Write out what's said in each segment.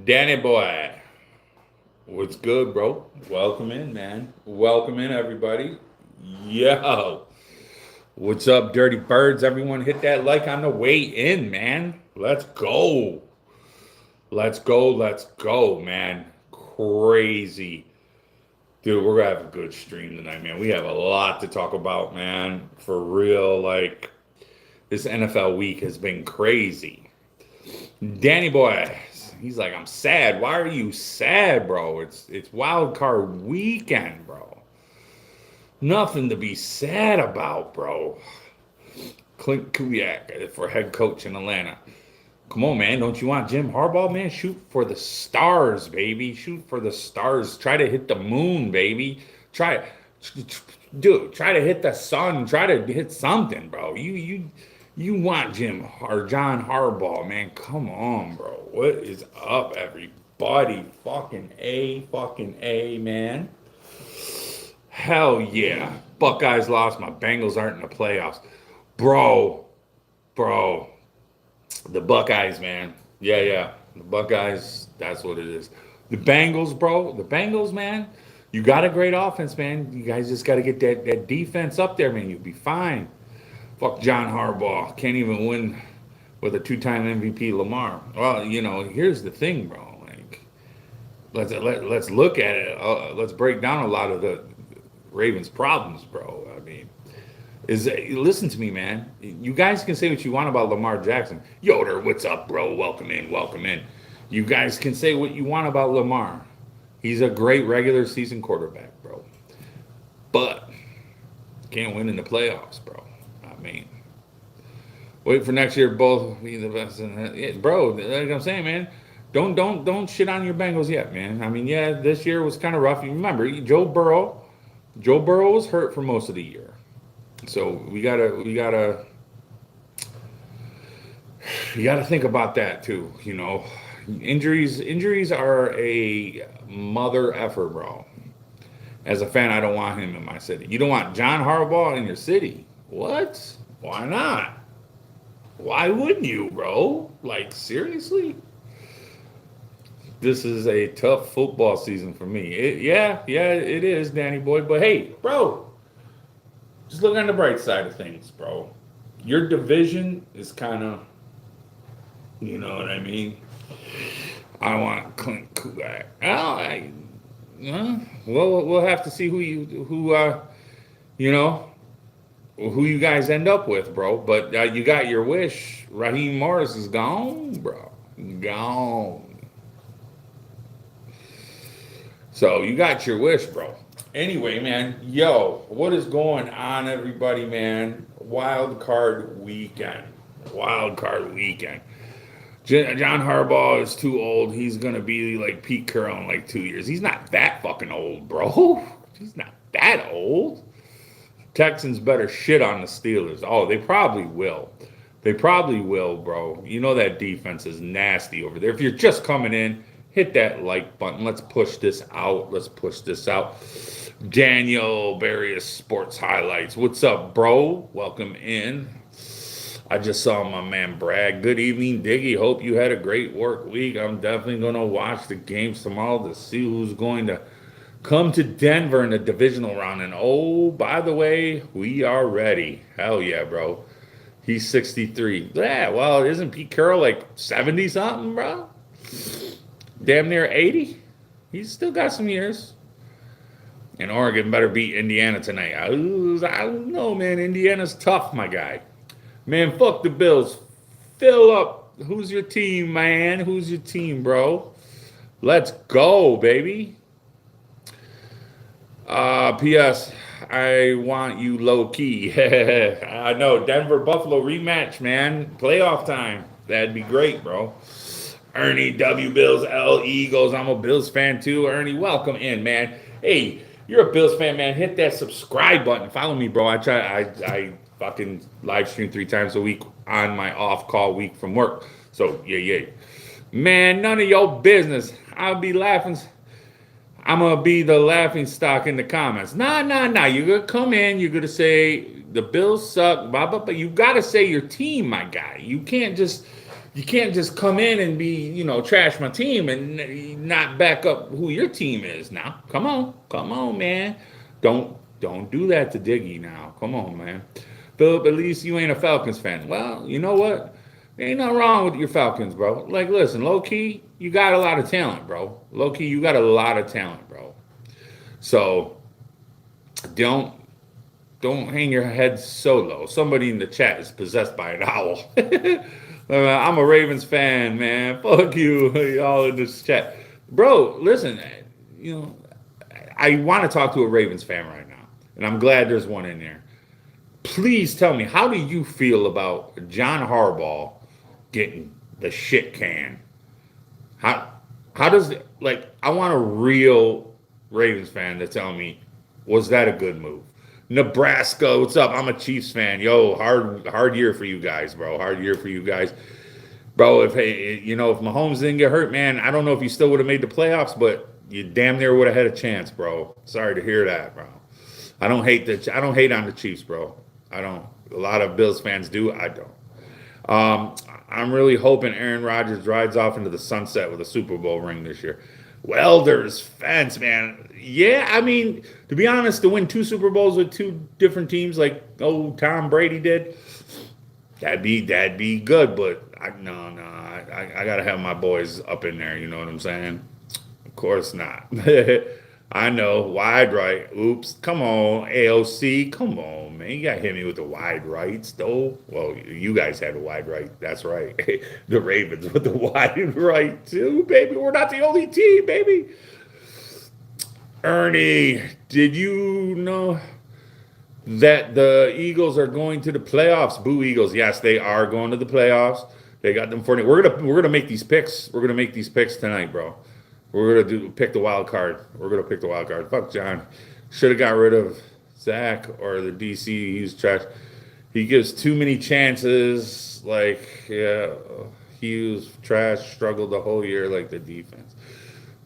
Danny boy, what's good, bro? Welcome in, man. Welcome in, everybody. Yo, what's up, dirty birds? Everyone hit that like on the way in, man. Let's go. Let's go. Let's go, man. Crazy. Dude, we're gonna have a good stream tonight, man. We have a lot to talk about, man. For real, like this NFL week has been crazy. Danny boy, he's like, I'm sad. Why are you sad, bro? It's wild card weekend, bro. Nothing to be sad about, bro. Clint Kubiak for head coach in Atlanta. Come on, man. Don't you want Jim Harbaugh, man? Shoot for the stars, baby. Shoot for the stars. Try to hit the moon, baby. Try, dude. Try to hit the sun. Try to hit something, bro. You want Jim or John Harbaugh, man? Come on, bro. What is up, everybody? Fucking A, man. Hell yeah. Buckeyes lost. My Bengals aren't in the playoffs. Bro. The Buckeyes, man. Yeah. The Buckeyes, that's what it is. The Bengals, bro. The Bengals, man. You got a great offense, man. You guys just got to get that defense up there, man. You'll be fine. Fuck John Harbaugh. Can't even win with a two-time MVP Lamar. Well, here's the thing, bro. Like, let's look at it. Let's break down a lot of the Ravens' problems, bro. I mean, listen to me, man. You guys can say what you want about Lamar Jackson. Yoder, what's up, bro? Welcome in. You guys can say what you want about Lamar. He's a great regular season quarterback, bro. But can't win in the playoffs, bro. I mean, wait for next year, both be the best. Bro, like I'm saying, man, don't shit on your Bengals yet, man. I mean, yeah, this year was kind of rough. You remember Joe Burrow was hurt for most of the year. So we gotta think about that too. Injuries are a mother effer, bro. As a fan, I don't want him in my city. You don't want John Harbaugh in your city. What? Why not? Why wouldn't you, bro? Like, seriously? This is a tough football season for me. It is, Danny boy. But hey, bro, just look on the bright side of things, bro. Your division is kind of, you know what I mean? I want Clint Kubiak. We'll have to see who you guys end up with, bro. But you got your wish. Raheem Morris is gone, bro. Gone. So you got your wish, bro. Anyway, man, what is going on, everybody, man? Wild card weekend. John Harbaugh is too old. He's going to be like Pete Carroll in like 2 years. He's not that fucking old, bro. He's not that old. Texans better shit on the Steelers. Oh, they probably will. Bro. You know that defense is nasty over there. If you're just coming in, hit that like button. Let's push this out. Daniel Barrios Sports Highlights. What's up, bro? Welcome in. I just saw my man Brad. Good evening, Diggy. Hope you had a great work week. I'm definitely going to watch the games tomorrow to see who's going to come to Denver in the divisional round. And oh, by the way, we are ready. Hell yeah, bro. He's 63. Yeah, well, isn't Pete Carroll like 70 something, bro? Damn near 80. He's still got some years. And Oregon better beat Indiana tonight. I don't know, man. Indiana's tough, my guy. Man, fuck the Bills. Fill up. Who's your team, man? Who's your team, bro? Let's go, baby. P.S. I want you low key. I know. Denver Buffalo rematch, man. Playoff time. That'd be great, bro. Ernie W. Bills L Eagles. I'm a Bills fan too. Ernie, welcome in, man. Hey, you're a Bills fan, man. Hit that subscribe button. Follow me, bro. I fucking live stream 3 times a week on my off call week from work. So yeah. Man, none of your business. I'll be laughing. I'm gonna be the laughing stock in the comments. Nah. You're gonna come in. You're gonna say the Bills suck. Blah blah. But you gotta say your team, my guy. You can't just come in and be trash my team and not back up who your team is. Now, come on, man. Don't do that to Diggy now. Come on, man. Philip, at least you ain't a Falcons fan. Well, you know what? There ain't nothing wrong with your Falcons, bro. Like, listen, low key, you got a lot of talent, bro. Low key, you got a lot of talent, bro. So don't hang your head so low. Somebody in the chat is possessed by an owl. I'm a Ravens fan, man. Fuck you, y'all in this chat, bro. Listen, I want to talk to a Ravens fan right now, and I'm glad there's one in there. Please tell me, how do you feel about John Harbaugh getting the shit can? How does it, like, I want a real Ravens fan to tell me, was that a good move? Nebraska, what's up? I'm a Chiefs fan. Yo, hard year for you guys, bro. Hard year for you guys. Bro, if Mahomes didn't get hurt, man, I don't know if you still would have made the playoffs, but you damn near would have had a chance, bro. Sorry to hear that, bro. I don't hate on the Chiefs, bro. I don't. A lot of Bills fans do. I don't. I'm really hoping Aaron Rodgers rides off into the sunset with a Super Bowl ring this year. Welders fence, man. Yeah, I mean, to be honest, to win 2 Super Bowls with 2 different teams like Tom Brady did, that'd be good. But I gotta have my boys up in there. You know what I'm saying? Of course not. I know, wide right. Oops. Come on, AOC. Come on, man. You got to hit me with the wide rights, though. Well, you guys had a wide right. That's right. The Ravens with the wide right, too, baby. We're not the only team, baby. Ernie, did you know that the Eagles are going to the playoffs? Boo Eagles. Yes, they are going to the playoffs. They got them 40. We're gonna make these picks. We're gonna make these picks tonight, bro. We're gonna pick the wild card. We're gonna pick the wild card. Fuck John. Should have got rid of Zach or the DC. He's trash. He gives too many chances. Like, yeah, he was trash. Struggled the whole year like the defense.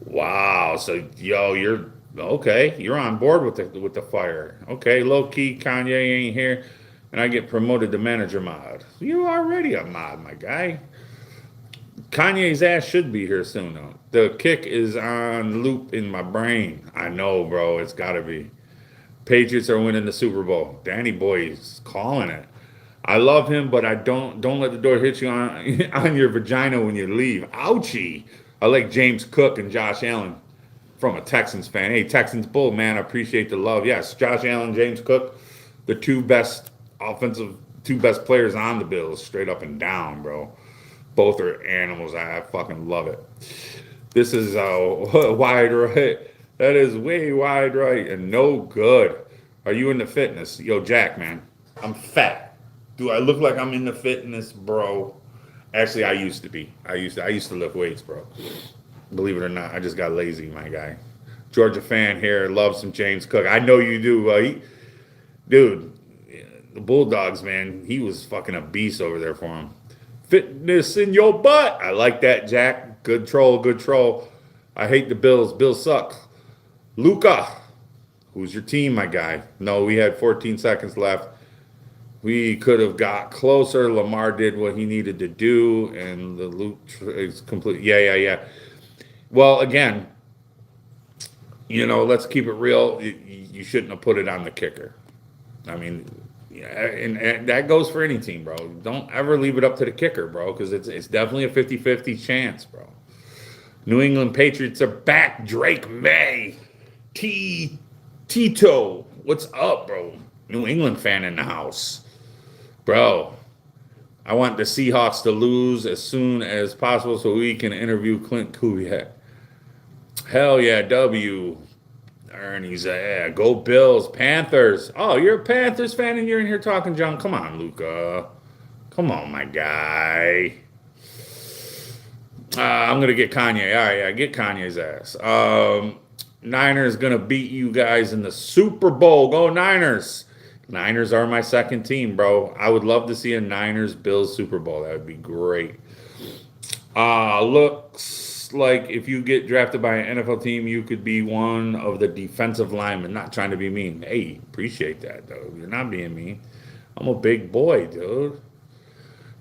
Wow. So you're okay. You're on board with the fire. Okay, low key. Kanye ain't here, and I get promoted to manager mod. You're already a mod, my guy. Kanye's ass should be here soon, though. The kick is on loop in my brain. I know, bro. It's got to be. Patriots are winning the Super Bowl. Danny Boy's calling it. I love him, but I don't let the door hit you on your vagina when you leave. Ouchie. I like James Cook and Josh Allen from a Texans fan. Hey, Texans Bull, man. I appreciate the love. Yes, Josh Allen, James Cook, the two best players on the Bills, straight up and down, bro. Both are animals. I fucking love it. This is wide right. That is way wide right and no good. Are you into fitness? Yo, Jack, man. I'm fat. Do I look like I'm into fitness, bro? Actually, I used to be. I used to lift weights, bro. Believe it or not, I just got lazy, my guy. Georgia fan here. Love some James Cook. I know you do. Dude, the Bulldogs, man. He was fucking a beast over there for him. Fitness in your butt. I like that, Jack. Good troll. I hate the Bills. Bills suck. Luca, who's your team, my guy? No, we had 14 seconds left. We could have got closer. Lamar did what he needed to do, and the Luke is complete. Yeah. Well, again, let's keep it real. You shouldn't have put it on the kicker. I mean, yeah, and that goes for any team, bro. Don't ever leave it up to the kicker, bro, because it's definitely a 50-50 chance, bro. New England Patriots are back. Drake May. Tito. What's up, bro? New England fan in the house. Bro, I want the Seahawks to lose as soon as possible so we can interview Clint Kubiak. Hell yeah, W. Ernie's go Bills, Panthers. Oh, you're a Panthers fan and you're in here talking, John. Come on, Luca. Come on, my guy. I'm gonna get Kanye. All right, yeah, get Kanye's ass. Niners gonna beat you guys in the Super Bowl. Go Niners! Niners are my second team, bro. I would love to see a Niners Bills Super Bowl. That would be great. Looks like if you get drafted by an NFL team, you could be one of the defensive linemen. Not trying to be mean. Hey, appreciate that though. You're not being mean. I'm a big boy, dude.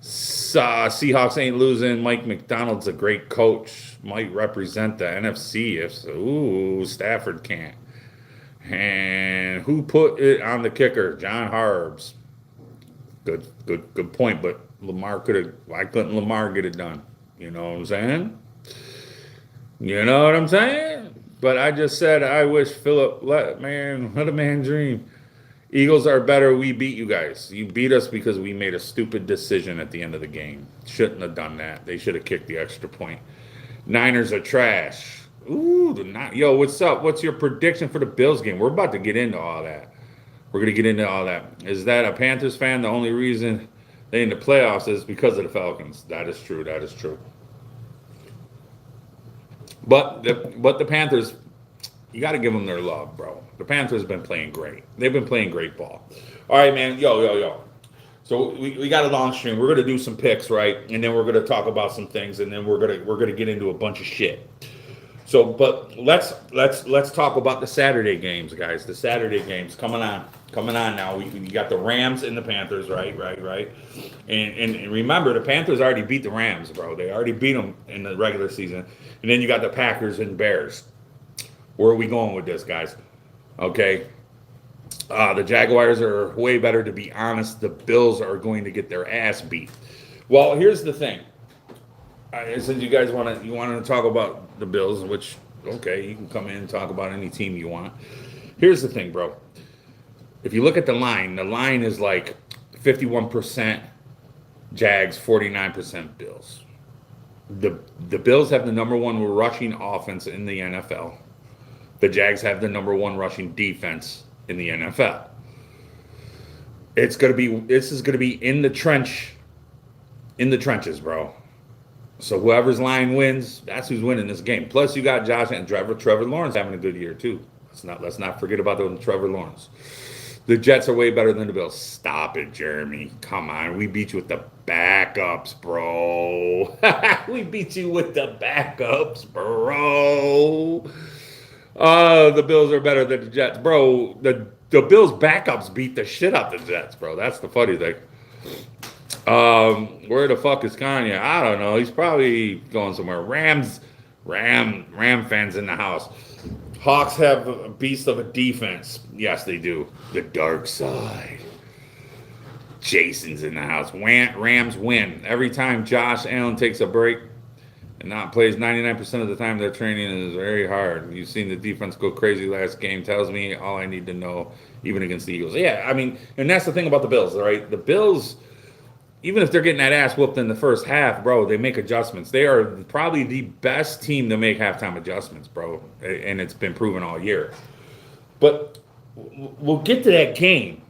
Seahawks ain't losing. Mike McDonald's a great coach. Might represent the NFC if so. Ooh, Stafford can't. And who put it on the kicker? John Harbs. Good point. But Lamar could have. Why couldn't Lamar get it done? You know what I'm saying? You know what I'm saying? But I just said I wish Philip let a man dream. Eagles are better. We beat you guys. You beat us because we made a stupid decision at the end of the game. Shouldn't have done that. They should have kicked the extra point. Niners are trash. Ooh, yo, what's up? What's your prediction for the Bills game? We're about to get into all that. We're going to get into all that. Is that a Panthers fan? The only reason they in the playoffs is because of the Falcons. That is true. That is true. But the Panthers, you got to give them their love, bro. The Panthers have been playing great. They've been playing great ball. All right, man. Yo. So we got a long stream. We're gonna do some picks, right? And then we're gonna talk about some things, and then we're gonna get into a bunch of shit. So, but let's talk about the Saturday games, guys. The Saturday games coming on now. We got the Rams and the Panthers, right. And remember, the Panthers already beat the Rams, bro. They already beat them in the regular season. And then you got the Packers and Bears. Where are we going with this, guys? Okay. The Jaguars are way better, to be honest. The Bills are going to get their ass beat. Well, here's the thing. Since you guys want to talk about the Bills, which, okay, you can come in and talk about any team you want. Here's the thing, bro. If you look at the line is like 51% Jags, 49% Bills. The Bills have the number one rushing offense in the NFL. The Jags have the number one rushing defense in the NFL. This is gonna be in the trenches, bro. So whoever's line wins, that's who's winning this game. Plus you got Josh and Trevor Lawrence having a good year too. Let's not forget about the Trevor Lawrence. The Jets are way better than the Bills. Stop it, Jeremy. Come on. We beat you with the backups, bro. We beat you with the backups, bro. The Bills are better than the Jets. Bro, the Bills backups beat the shit out the Jets, bro. That's the funny thing. Where the fuck is Kanye? I don't know. He's probably going somewhere. Ram fans in the house. Hawks have a beast of a defense. Yes, they do. The dark side. Jason's in the house. Rams win. Every time Josh Allen takes a break and not plays 99% of the time, their training is very hard. You've seen the defense go crazy last game. Tells me all I need to know, even against the Eagles. Yeah, I mean, and that's the thing about the Bills, right? The Bills, even if they're getting that ass whooped in the first half, bro, they make adjustments. They are probably the best team to make halftime adjustments, bro. And it's been proven all year. But we'll get to that game.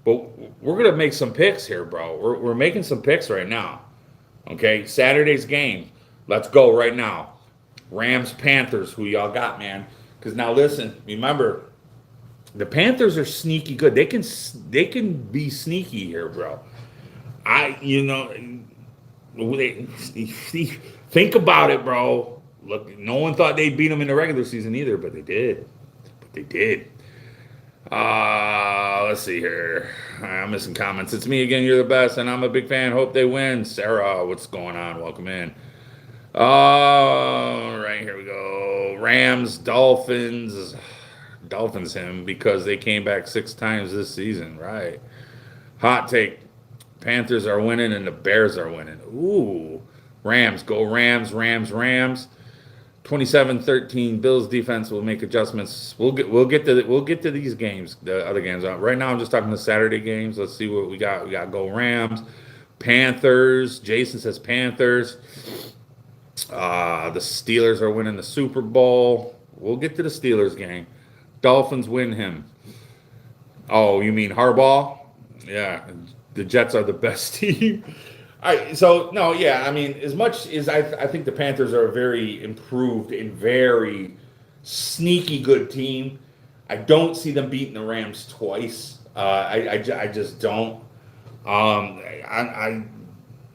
But we're going to make some picks here, bro. We're making some picks right now. Okay, Saturday's game. Let's go right now. Rams, Panthers, who y'all got, man? Because now listen, remember, the Panthers are sneaky good. They can be sneaky here, bro. Think about it, bro. Look, no one thought they'd beat them in the regular season either, but they did. Let's see here. I'm missing comments. It's me again. You're the best, and I'm a big fan. Hope they win. Sarah, what's going on? Welcome in. All right, here we go. Rams, Dolphins him because they came back 6 times this season, right? Hot take. Panthers are winning and the Bears are winning. Ooh. Rams. Go Rams. 27-13. Bills defense will make adjustments. We'll get to these games, the other games. Right now I'm just talking the Saturday games. Let's see what we got. We got go Rams. Panthers. Jason says Panthers. The Steelers are winning the Super Bowl. We'll get to the Steelers game. Dolphins win him. Oh, you mean Harbaugh? Yeah. The Jets are the best team. So no, yeah. I mean, as much as I think the Panthers are a very improved and very sneaky good team, I don't see them beating the Rams twice. I just don't. I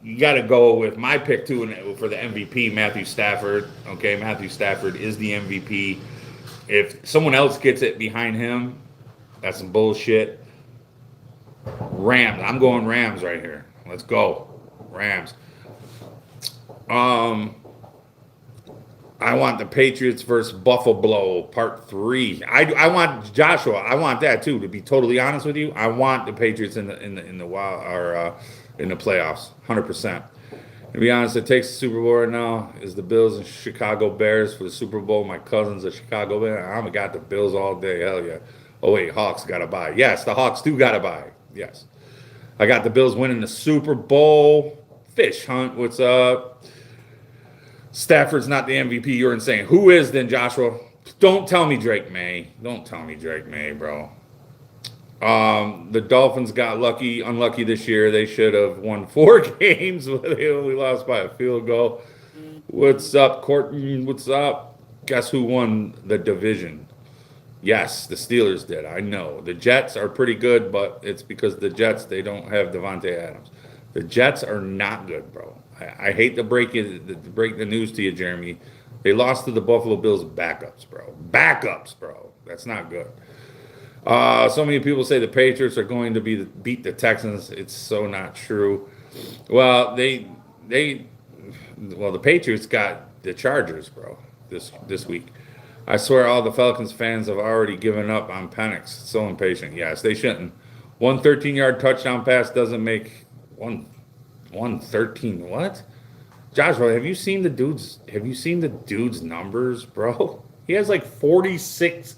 you got to go with my pick too for the MVP, Matthew Stafford. Okay, Matthew Stafford is the MVP. If someone else gets it behind him, that's some bullshit. Rams. I'm going Rams right here. Let's go, Rams. Um, I want the Patriots versus Buffalo Part 3. I want Joshua. I want that too. To be totally honest with you, I want the Patriots in the wild or in the playoffs, 100%. To be honest, it takes the Super Bowl right now is the Bills and Chicago Bears for the Super Bowl. My cousin's a Chicago Bear. I'm got the Bills all day. Hell yeah. Oh wait, Hawks got to buy. Yes, the Hawks do got to buy. Yes, I got the Bills winning the Super Bowl. Fish Hunt, what's up? Stafford's not the MVP. You're insane. Who is then, Joshua? Don't tell me Drake May. Don't tell me Drake May, bro. The Dolphins got unlucky this year. They should have won 4 games, but they only lost by a field goal. What's up, Courtney? What's up? Guess who won the division? Yes, the Steelers did. I know. The Jets are pretty good, but it's because the Jets, they don't have Devontae Adams. The Jets are not good, bro. I hate to break the news to you, Jeremy. They lost to the Buffalo Bills backups, bro. Backups, bro. That's not good. So many people say the Patriots are going to beat the Texans. It's so not true. Well, the Patriots got the Chargers, bro, this week. I swear all the Falcons fans have already given up on Penix. So impatient. Yes, they shouldn't. 113-yard touchdown pass doesn't make 113. What? Joshua, have you seen the dude's numbers, bro? He has like 46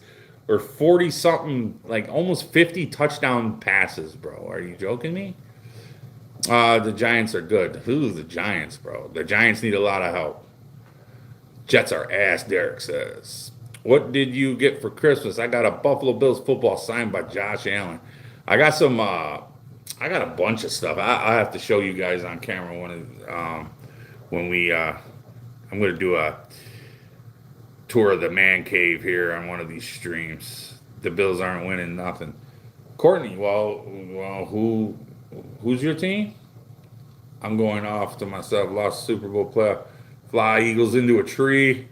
or 40 something, like almost 50 touchdown passes, bro. Are you joking me? The Giants are good. Who's the Giants, bro? The Giants need a lot of help. Jets are ass, Derek says. What did you get for Christmas? I got a Buffalo Bills football signed by Josh Allen. I got some. I got a bunch of stuff. I have to show you guys on camera when we. I'm going to do a tour of the man cave here on one of these streams. The Bills aren't winning nothing. Courtney, well, who's your team? I'm going off to myself. Lost Super Bowl playoff. Fly Eagles into a tree.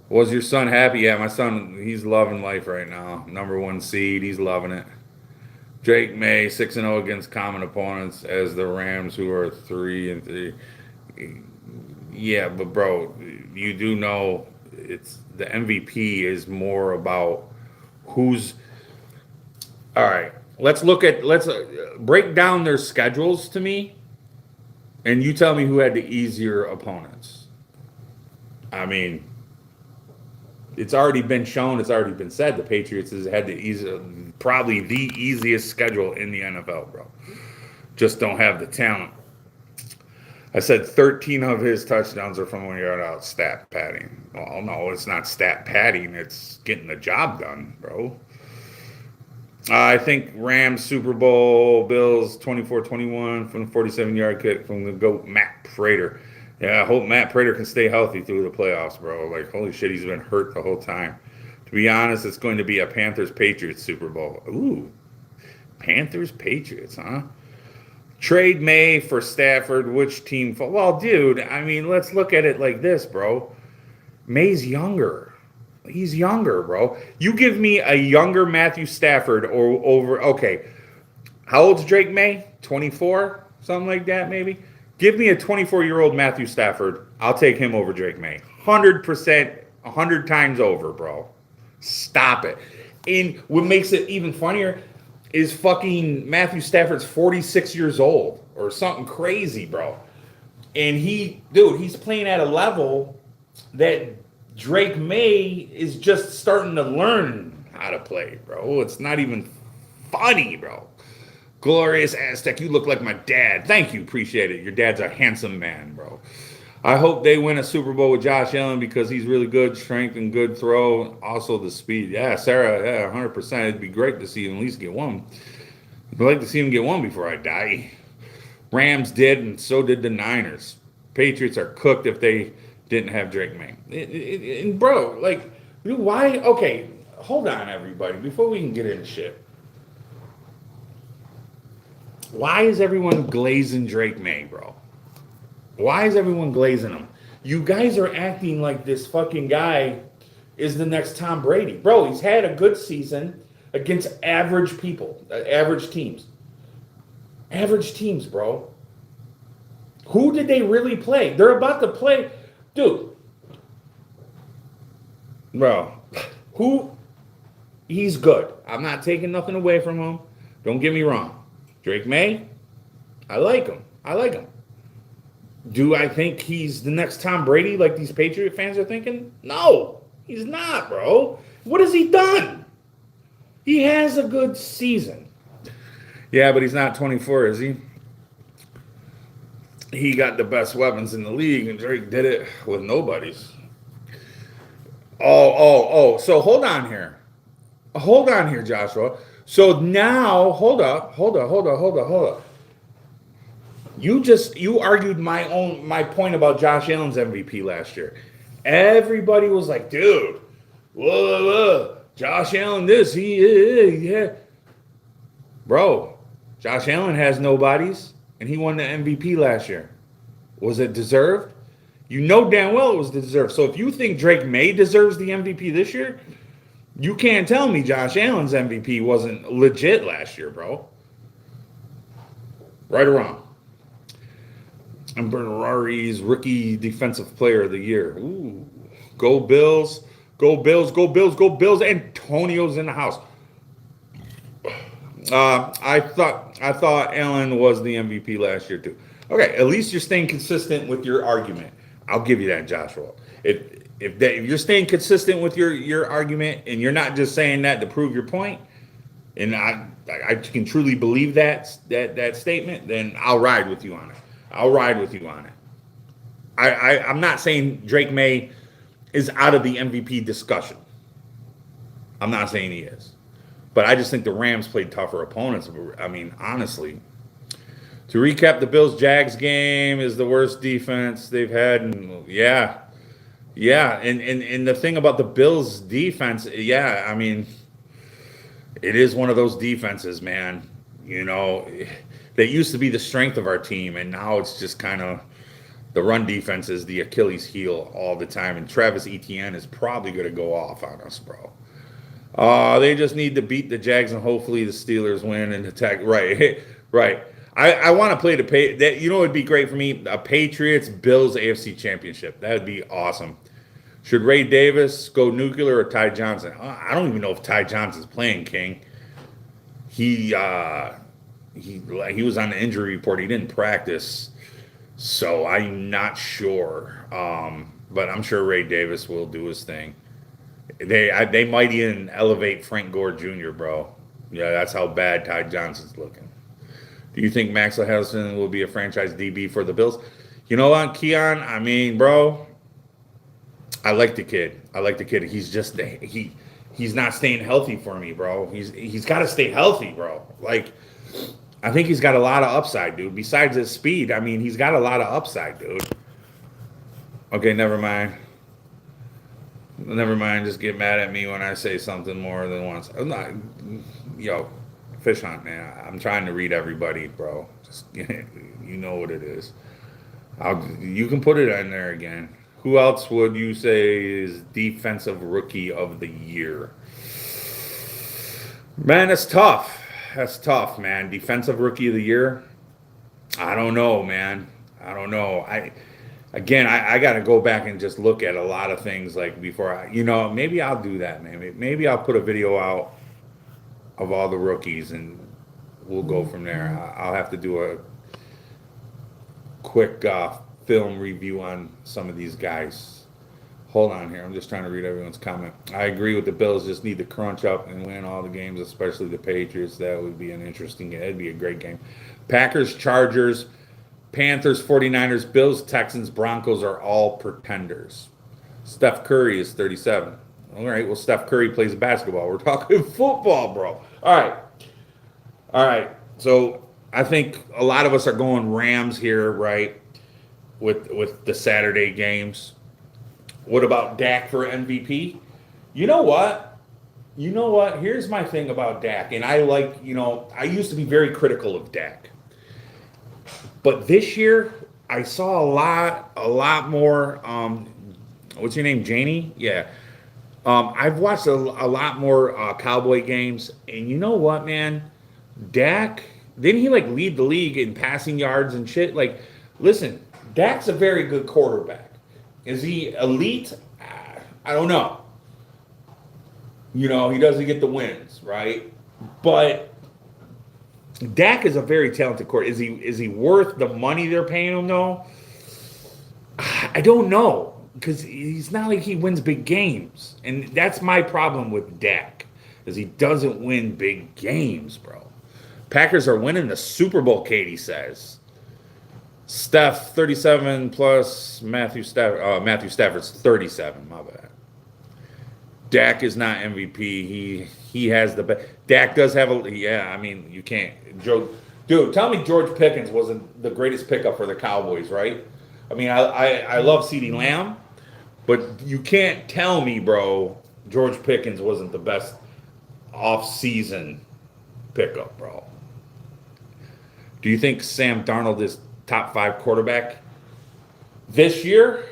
Was your son happy? Yeah, my son, he's loving life right now. #1 seed, he's loving it. Drake May 6-0 against common opponents as the Rams, who are 3-3. Yeah, but bro, you do know it's the MVP is more about who's. All right, let's break down their schedules to me, and you tell me who had the easier opponents. I mean, it's already been shown, it's already been said. The Patriots has had probably the easiest schedule in the NFL, bro. Just don't have the talent. I said 13 of his touchdowns are from 1 yard out, stat padding. Well, no, it's not stat padding. It's getting the job done, bro. I think Rams, Super Bowl, Bills, 24-21 from the 47-yard kick from the GOAT, Matt Prater. Yeah, I hope Matt Prater can stay healthy through the playoffs, bro. Like, holy shit, he's been hurt the whole time. To be honest, it's going to be a Panthers-Patriots Super Bowl. Ooh, Panthers-Patriots, huh? Trade May for Stafford. Which team? Well, dude, I mean, let's look at it like this, bro. May's younger. He's younger, bro. You give me a younger Matthew Stafford or over. Okay, how old's Drake May? 24, something like that, maybe. Give me a 24-year-old Matthew Stafford. I'll take him over Drake May. 100%, 100 times over, bro. Stop it. And what makes it even funnier is fucking Matthew Stafford's 46 years old or something crazy, bro. And he's playing at a level that Drake May is just starting to learn how to play, bro. It's not even funny, bro. Glorious Aztec, you look like my dad. Thank you, appreciate it. Your dad's a handsome man, bro. I hope they win a Super Bowl with Josh Allen because he's really good, strength and good throw. Also the speed. Yeah, Sarah, yeah, 100%. It'd be great to see him at least get one. I'd like to see him get one before I die. Rams did, and so did the Niners. Patriots are cooked if they didn't have Drake May. And bro, like, why? Okay, hold on, everybody, before we can get into shit. Why is everyone glazing Drake May, bro? Why is everyone glazing him? You guys are acting like this fucking guy is the next Tom Brady. Bro, he's had a good season against average people, average teams. Average teams, bro. Who did they really play? They're about to play. Dude. Bro. Who? He's good. I'm not taking nothing away from him. Don't get me wrong. Drake May, I like him. I like him. Do I think he's the next Tom Brady like these Patriot fans are thinking? No, he's not, bro. What has he done? He has a good season. Yeah, but he's not 24, is he? He got the best weapons in the league, and Drake did it with nobody's. Oh. So hold on here. Hold on here, Joshua. So now, hold up. You argued my point about Josh Allen's MVP last year. Everybody was like, dude, whoa, Josh Allen this, yeah. Bro, Josh Allen has nobodies, and he won the MVP last year. Was it deserved? You know damn well it was deserved. So if you think Drake May deserves the MVP this year, you can't tell me Josh Allen's MVP wasn't legit last year, bro. Right or wrong? And Bernari's rookie defensive player of the year. Ooh. Go Bills. Go Bills. Go Bills. Go Bills. Antonio's in the house. I thought Allen was the MVP last year too. Okay, at least you're staying consistent with your argument. I'll give you that, Joshua. If you're staying consistent with your argument and you're not just saying that to prove your point, and I can truly believe that statement, then I'll ride with you on it. I'm not saying Drake May is out of the MVP discussion. I'm not saying he is. But I just think the Rams played tougher opponents. I mean, honestly. To recap, the Bills-Jags game is the worst defense they've had. Yeah. And the thing about the Bills' defense, yeah, I mean, it is one of those defenses, man. You know, that used to be the strength of our team, and now it's just kind of the run defense is the Achilles heel all the time. And Travis Etienne is probably going to go off on us, bro. They just need to beat the Jags, and hopefully the Steelers win and attack. Right. I want to play that. You know, it'd be great for me. A Patriots-Bills AFC Championship. That would be awesome. Should Ray Davis go nuclear or Ty Johnson? I don't even know if Ty Johnson's playing, King. He was on the injury report. He didn't practice, so I'm not sure. But I'm sure Ray Davis will do his thing. They might even elevate Frank Gore Jr., bro. Yeah, that's how bad Ty Johnson's looking. Do you think Maxwell Harrison will be a franchise DB for the Bills? You know what, Keon? I mean, bro, I like the kid. He's just he's not staying healthy for me, bro. He's got to stay healthy, bro. Like, I think he's got a lot of upside, dude. Besides his speed, I mean, he's got a lot of upside, dude. Okay, never mind. Just get mad at me when I say something more than once. I'm not, fish hunt, man. I'm trying to read everybody, bro. Just you know what it is. You can put it in there again. Who else would you say is defensive rookie of the year? Man, that's tough. Man. Defensive rookie of the year? I don't know, man. I don't know. I got to go back and just look at a lot of things like before maybe I'll do that, man. Maybe I'll put a video out of all the rookies and we'll go from there. I'll have to do a quick film review on some of these guys. Hold on here. I'm just trying to read everyone's comment. I agree with the Bills. Just need to crunch up and win all the games, especially the Patriots. That would be an interesting game. That'd be a great game. Packers, Chargers, Panthers, 49ers, Bills, Texans, Broncos are all pretenders. Steph Curry is 37. All right, well, Steph Curry plays basketball. We're talking football, bro. All right. So I think a lot of us are going Rams here, right? With the Saturday games. What about Dak for MVP? You know what? You know what? Here's my thing about Dak, and I used to be very critical of Dak, but this year I saw a lot more. What's your name, Janie? Yeah. I've watched a lot more Cowboy games, and you know what, man? Dak, didn't he like lead the league in passing yards and shit? Like, listen, Dak's a very good quarterback. Is he elite? I don't know. He doesn't get the wins, right? But Dak is a very talented quarterback. Is he worth the money they're paying him though? I don't know because he's not like he wins big games, and that's my problem with Dak, is he doesn't win big games, bro. Packers are winning the Super Bowl, Katie says. Steph 37 plus Matthew Stafford's 37. My bad. Dak is not MVP. He has the best. Dak does have a yeah. I mean, you can't. Dude, tell me George Pickens wasn't the greatest pickup for the Cowboys, right? I mean, I love CeeDee Lamb, but you can't tell me, bro, George Pickens wasn't the best off-season pickup, bro. Do you think Sam Darnold is top 5 quarterback this year?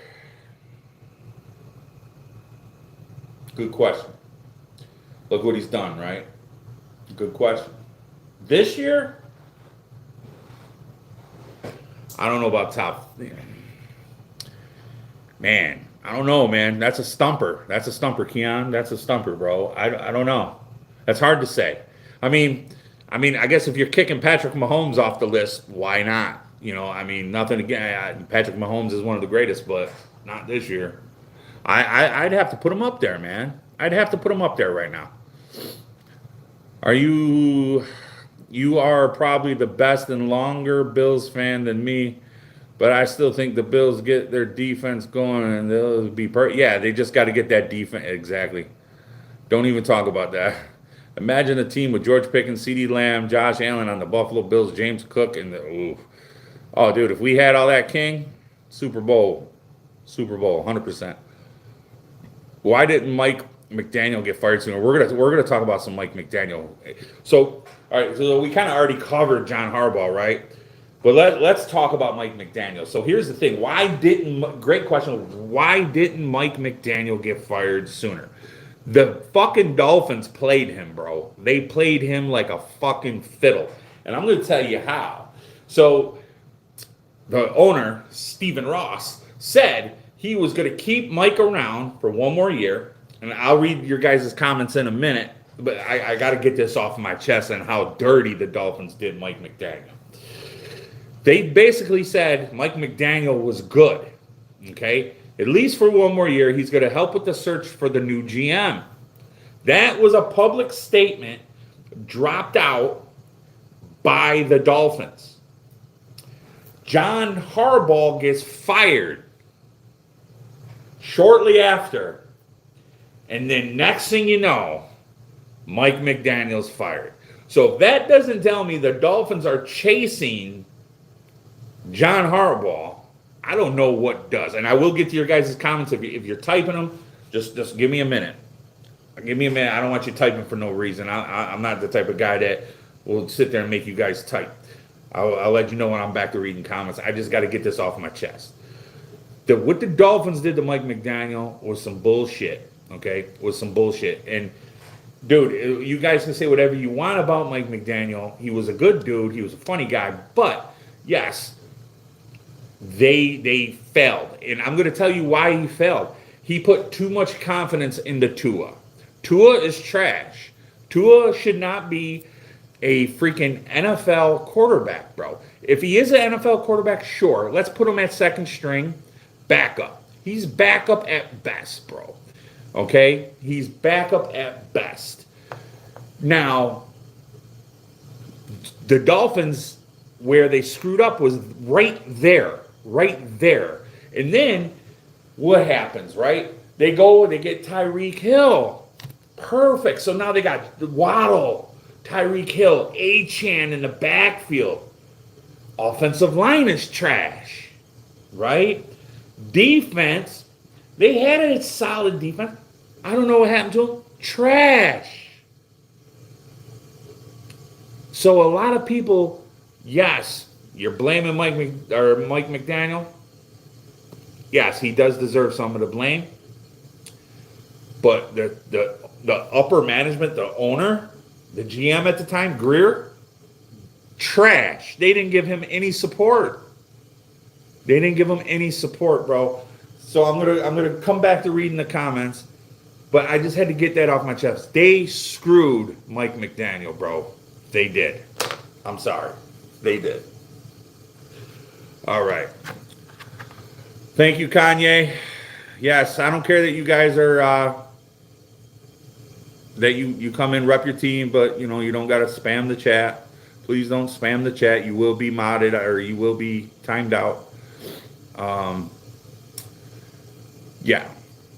Good question. Look what he's done, right? Good question. This year, I don't know about top. Man, I don't know, man. That's a stumper. That's a stumper, Keon. That's a stumper, bro. I don't know. That's hard to say. I mean, I guess if you're kicking Patrick Mahomes off the list, why not? Nothing again. Patrick Mahomes is one of the greatest, but not this year. I'd have to put him up there, man. I'd have to put him up there right now. You are probably the best and longer Bills fan than me, but I still think the Bills get their defense going and they'll be yeah, they just got to get that defense. Exactly. Don't even talk about that. Imagine a team with George Pickens, CeeDee Lamb, Josh Allen on the Buffalo Bills, James Cook, and oh, dude, if we had all that, King, Super Bowl, 100%. Why didn't Mike McDaniel get fired sooner? We're gonna talk about some Mike McDaniel. So, all right, so we kind of already covered John Harbaugh, right? But let's talk about Mike McDaniel. So here's the thing: great question. Why didn't Mike McDaniel get fired sooner? The fucking Dolphins played him, bro. They played him like a fucking fiddle, and I'm gonna tell you how. So the owner, Stephen Ross, said he was going to keep Mike around for one more year. And I'll read your guys' comments in a minute, but I got to get this off my chest on how dirty the Dolphins did Mike McDaniel. They basically said Mike McDaniel was good, okay? At least for one more year, he's going to help with the search for the new GM. That was a public statement dropped out by the Dolphins. John Harbaugh gets fired shortly after. And then next thing you know, Mike McDaniel's fired. So if that doesn't tell me the Dolphins are chasing John Harbaugh, I don't know what does. And I will get to your guys' comments. If you're typing them, just give me a minute. Give me a minute. I don't want you typing for no reason. I'm not the type of guy that will sit there and make you guys type. I'll let you know when I'm back to reading comments. I just got to get this off my chest. What the Dolphins did to Mike McDaniel was some bullshit, okay? Was some bullshit. And, dude, you guys can say whatever you want about Mike McDaniel. He was a good dude. He was a funny guy. But, yes, they failed. And I'm going to tell you why he failed. He put too much confidence into Tua. Tua is trash. Tua should not be a freaking NFL quarterback, bro. If he is an NFL quarterback, sure. Let's put him at second string, backup. He's backup at best, bro. Okay? He's backup at best. Now, the Dolphins, where they screwed up was right there. And then, what happens, right? They get Tyreek Hill. Perfect. So now they got Waddle. Tyreek Hill, Achane in the backfield. Offensive line is trash, right? Defense, they had a solid defense. I don't know what happened to them. Trash. So a lot of people, yes, you're blaming Mike McDaniel. Yes, he does deserve some of the blame. But the upper management, the owner, the GM at the time, Greer, trash. They didn't give him any support. They didn't give him any support, bro. So I'm gonna come back to reading the comments, but I just had to get that off my chest. They screwed Mike McDaniel, bro. They did. I'm sorry. They did. All right. Thank you, Kanye. Yes, I don't care that you guys are that you come in, rep your team, but you know you don't gotta spam the chat. Please don't spam the chat. You will be modded or you will be timed out. Yeah.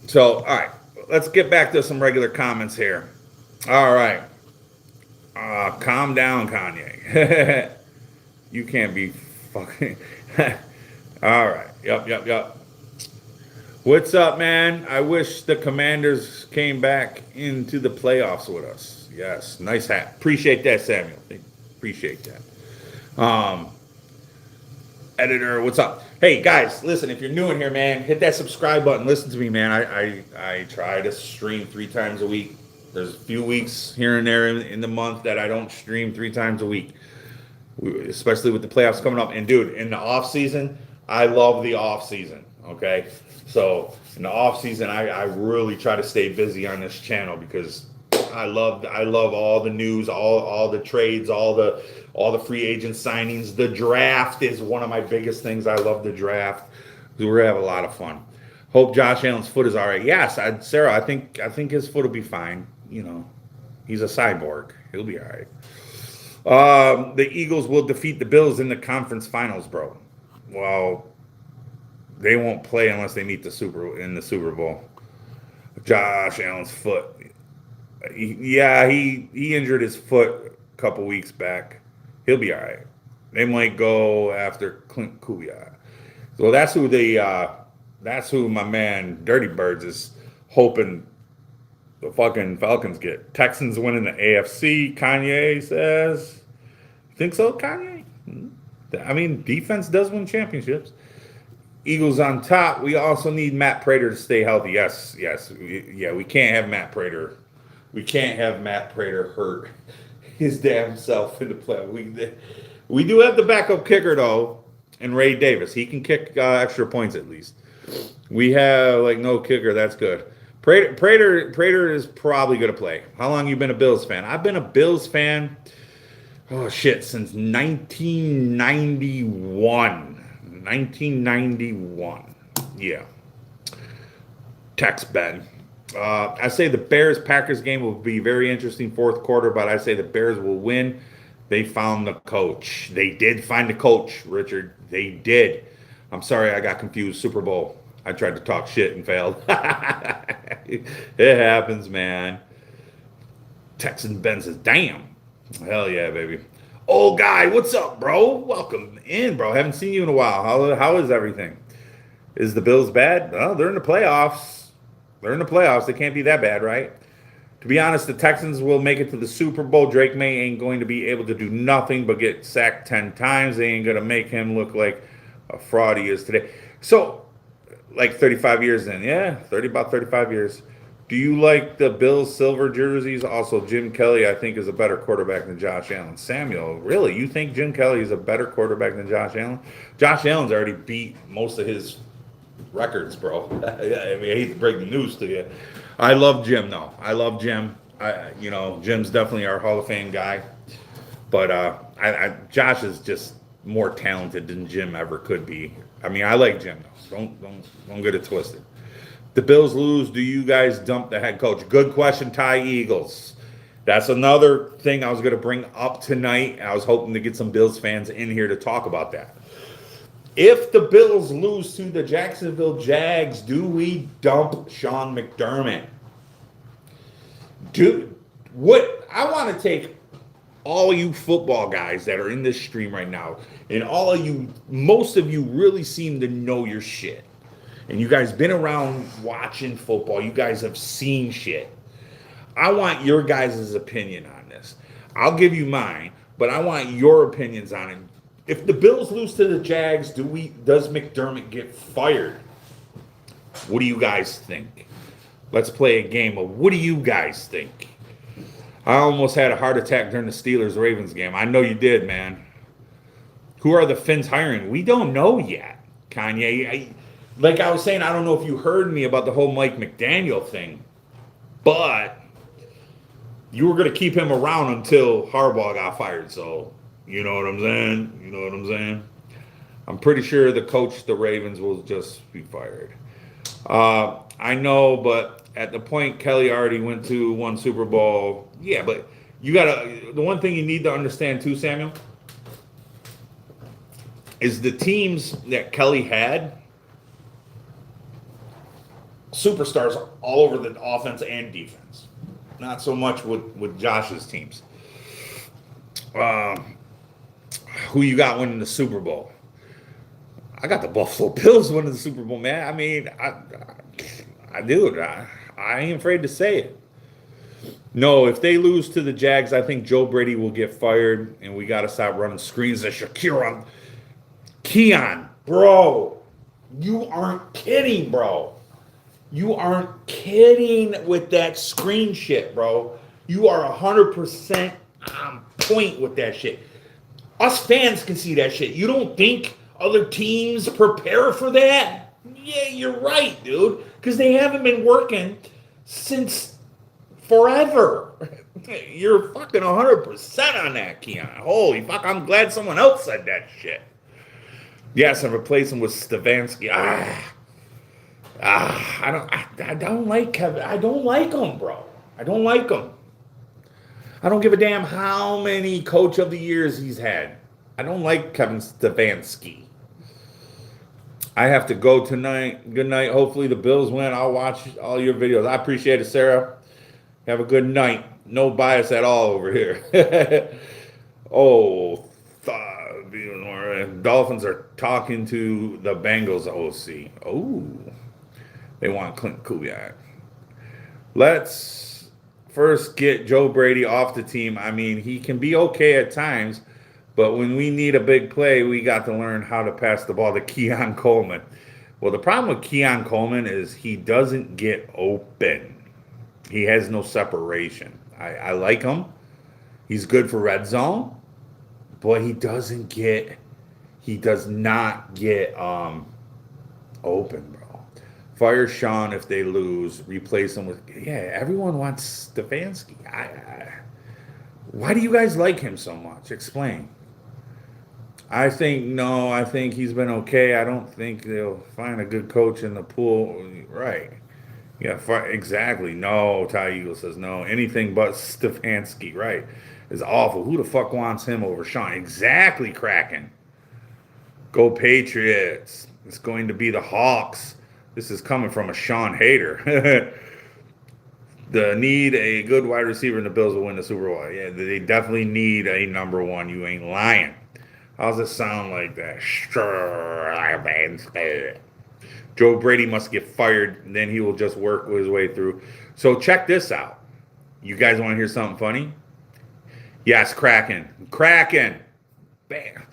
So, all right. Let's get back to some regular comments here. All right. Calm down, Kanye. You can't be fucking. All right. Yep. What's up, man? I wish the Commanders came back into the playoffs with us. Yes. Nice hat. Appreciate that, Samuel. Appreciate that. Editor, what's up? Hey guys, listen, if you're new in here, man, hit that subscribe button. Listen to me, man. I try to stream 3 times a week. There's a few weeks here and there in the month that I don't stream 3 times a week, especially with the playoffs coming up. And dude, in the off season, I love the off season. Okay, so in the off season, I really try to stay busy on this channel because I love all the news, all the trades, all the free agent signings. The draft is one of my biggest things. I love the draft. We're gonna have a lot of fun. Hope Josh Allen's foot is all right. Yes, Sarah, I think his foot will be fine. You know, he's a cyborg. He'll be all right. The Eagles will defeat the Bills in the conference finals, bro. Well, they won't play unless they meet the Super Bowl. Josh Allen's foot. He injured his foot a couple weeks back. He'll be all right. They might go after Clint Kubiak. So that's who my man Dirty Birds is hoping the fucking Falcons get. Texans winning the AFC, Kanye says. Think so, Kanye? I mean, defense does win championships. Eagles on top. We also need Matt Prater to stay healthy. Yes. We can't have Matt Prater. We can't have Matt Prater hurt his damn self in the play. We do have the backup kicker though, and Ray Davis. He can kick extra points at least. We have no kicker. That's good. Prater is probably going to play. How long you been a Bills fan? I've been a Bills fan. Oh shit, since 1991. 1991. Yeah. Text Ben. I say the Bears-Packers game will be very interesting fourth quarter, but I say the Bears will win. They found the coach. They did find the coach, Richard. They did. I'm sorry I got confused. Super Bowl. I tried to talk shit and failed. It happens, man. Texan Ben says, damn. Hell yeah, baby. Old guy, what's up, bro? Welcome in, bro. Haven't seen you in a while. How is everything? Is the Bills bad? Well, they're in the playoffs. They can't be that bad, right? To be honest, the Texans will make it to the Super Bowl. Drake May ain't going to be able to do nothing but get sacked 10 times. They ain't going to make him look like a fraud he is today. So, 35 years in. Yeah, about 35 years. Do you like the Bills silver jerseys? Also, Jim Kelly, I think, is a better quarterback than Josh Allen. Samuel, really? You think Jim Kelly is a better quarterback than Josh Allen? Josh Allen's already beat most of his records, bro. I mean, I hate to break the news to you. I love Jim, though. I love Jim. Jim's definitely our Hall of Fame guy. But Josh is just more talented than Jim ever could be. I mean, I like Jim, though. Don't get it twisted. The Bills lose. Do you guys dump the head coach? Good question, Ty Eagles. That's another thing I was going to bring up tonight. I was hoping to get some Bills fans in here to talk about that. If the Bills lose to the Jacksonville Jags, do we dump Sean McDermott? Dude, I want to take all you football guys that are in this stream right now, and all of you, most of you really seem to know your shit. And you guys been around watching football. You guys have seen shit. I want your guys' opinion on this. I'll give you mine, but I want your opinions on it. If the Bills lose to the Jags, does McDermott get fired? What do you guys think? Let's play a game of what do you guys think? I almost had a heart attack during the Steelers-Ravens game. I know you did, man. Who are the Finns hiring? We don't know yet, Kanye. Like I was saying, I don't know if you heard me about the whole Mike McDaniel thing, but you were going to keep him around until Harbaugh got fired. So, you know what I'm saying? You know what I'm saying? I'm pretty sure the coach, the Ravens, will just be fired. I know, but at the point Kelly already went to one Super Bowl. Yeah, but you gotta. The one thing you need to understand too, Samuel, is the teams that Kelly had superstars all over the offense and defense. Not so much with Josh's teams. Who you got winning the Super Bowl? I got the Buffalo Bills winning the Super Bowl, man. I mean, I do. I ain't afraid to say it. No, if they lose to the Jags, I think Joe Brady will get fired, and we got to stop running screens at Shakira. Keon, bro, you aren't kidding, bro. You aren't kidding with that screen shit, bro. You are 100% on point with that shit. Us fans can see that shit. You don't think other teams prepare for that? Yeah, you're right, dude. Because they haven't been working since forever. You're fucking 100% on that, Keon. Holy fuck, I'm glad someone else said that shit. Yes, and replace him with Stefanski. I don't like Kevin. I don't like him, bro. I don't like him. I don't give a damn how many coach of the years he's had. I don't like Kevin Stefanski. I have to go tonight. Good night. Hopefully the Bills win. I'll watch all your videos. I appreciate it, Sarah. Have a good night. No bias at all over here. Dolphins are talking to the Bengals OC. Oh, they want Clint Kubiak. Let's first get Joe Brady off the team. I mean, he can be okay at times, but when we need a big play, we got to learn how to pass the ball to Keon Coleman. Well, the problem with Keon Coleman is he doesn't get open. He has no separation. I like him. He's good for red zone, but he does not get open, bro. Fire Sean if they lose. Replace him with, everyone wants Stefanski. Why do you guys like him so much? Explain. I think he's been okay. I don't think they'll find a good coach in the pool. Right. Yeah, exactly. No, Ty Eagle says no. Anything but Stefanski, right, is awful. Who the fuck wants him over Sean? Exactly, Kraken. Go Patriots. It's going to be the Hawks. This is coming from a Sean hater. The need a good wide receiver, and the Bills will win the Super Bowl. Yeah, they definitely need a number one. You ain't lying. How's it sound like that? Joe Brady must get fired, and then he will just work his way through. So check this out. You guys want to hear something funny? Yes, Kraken. Bam.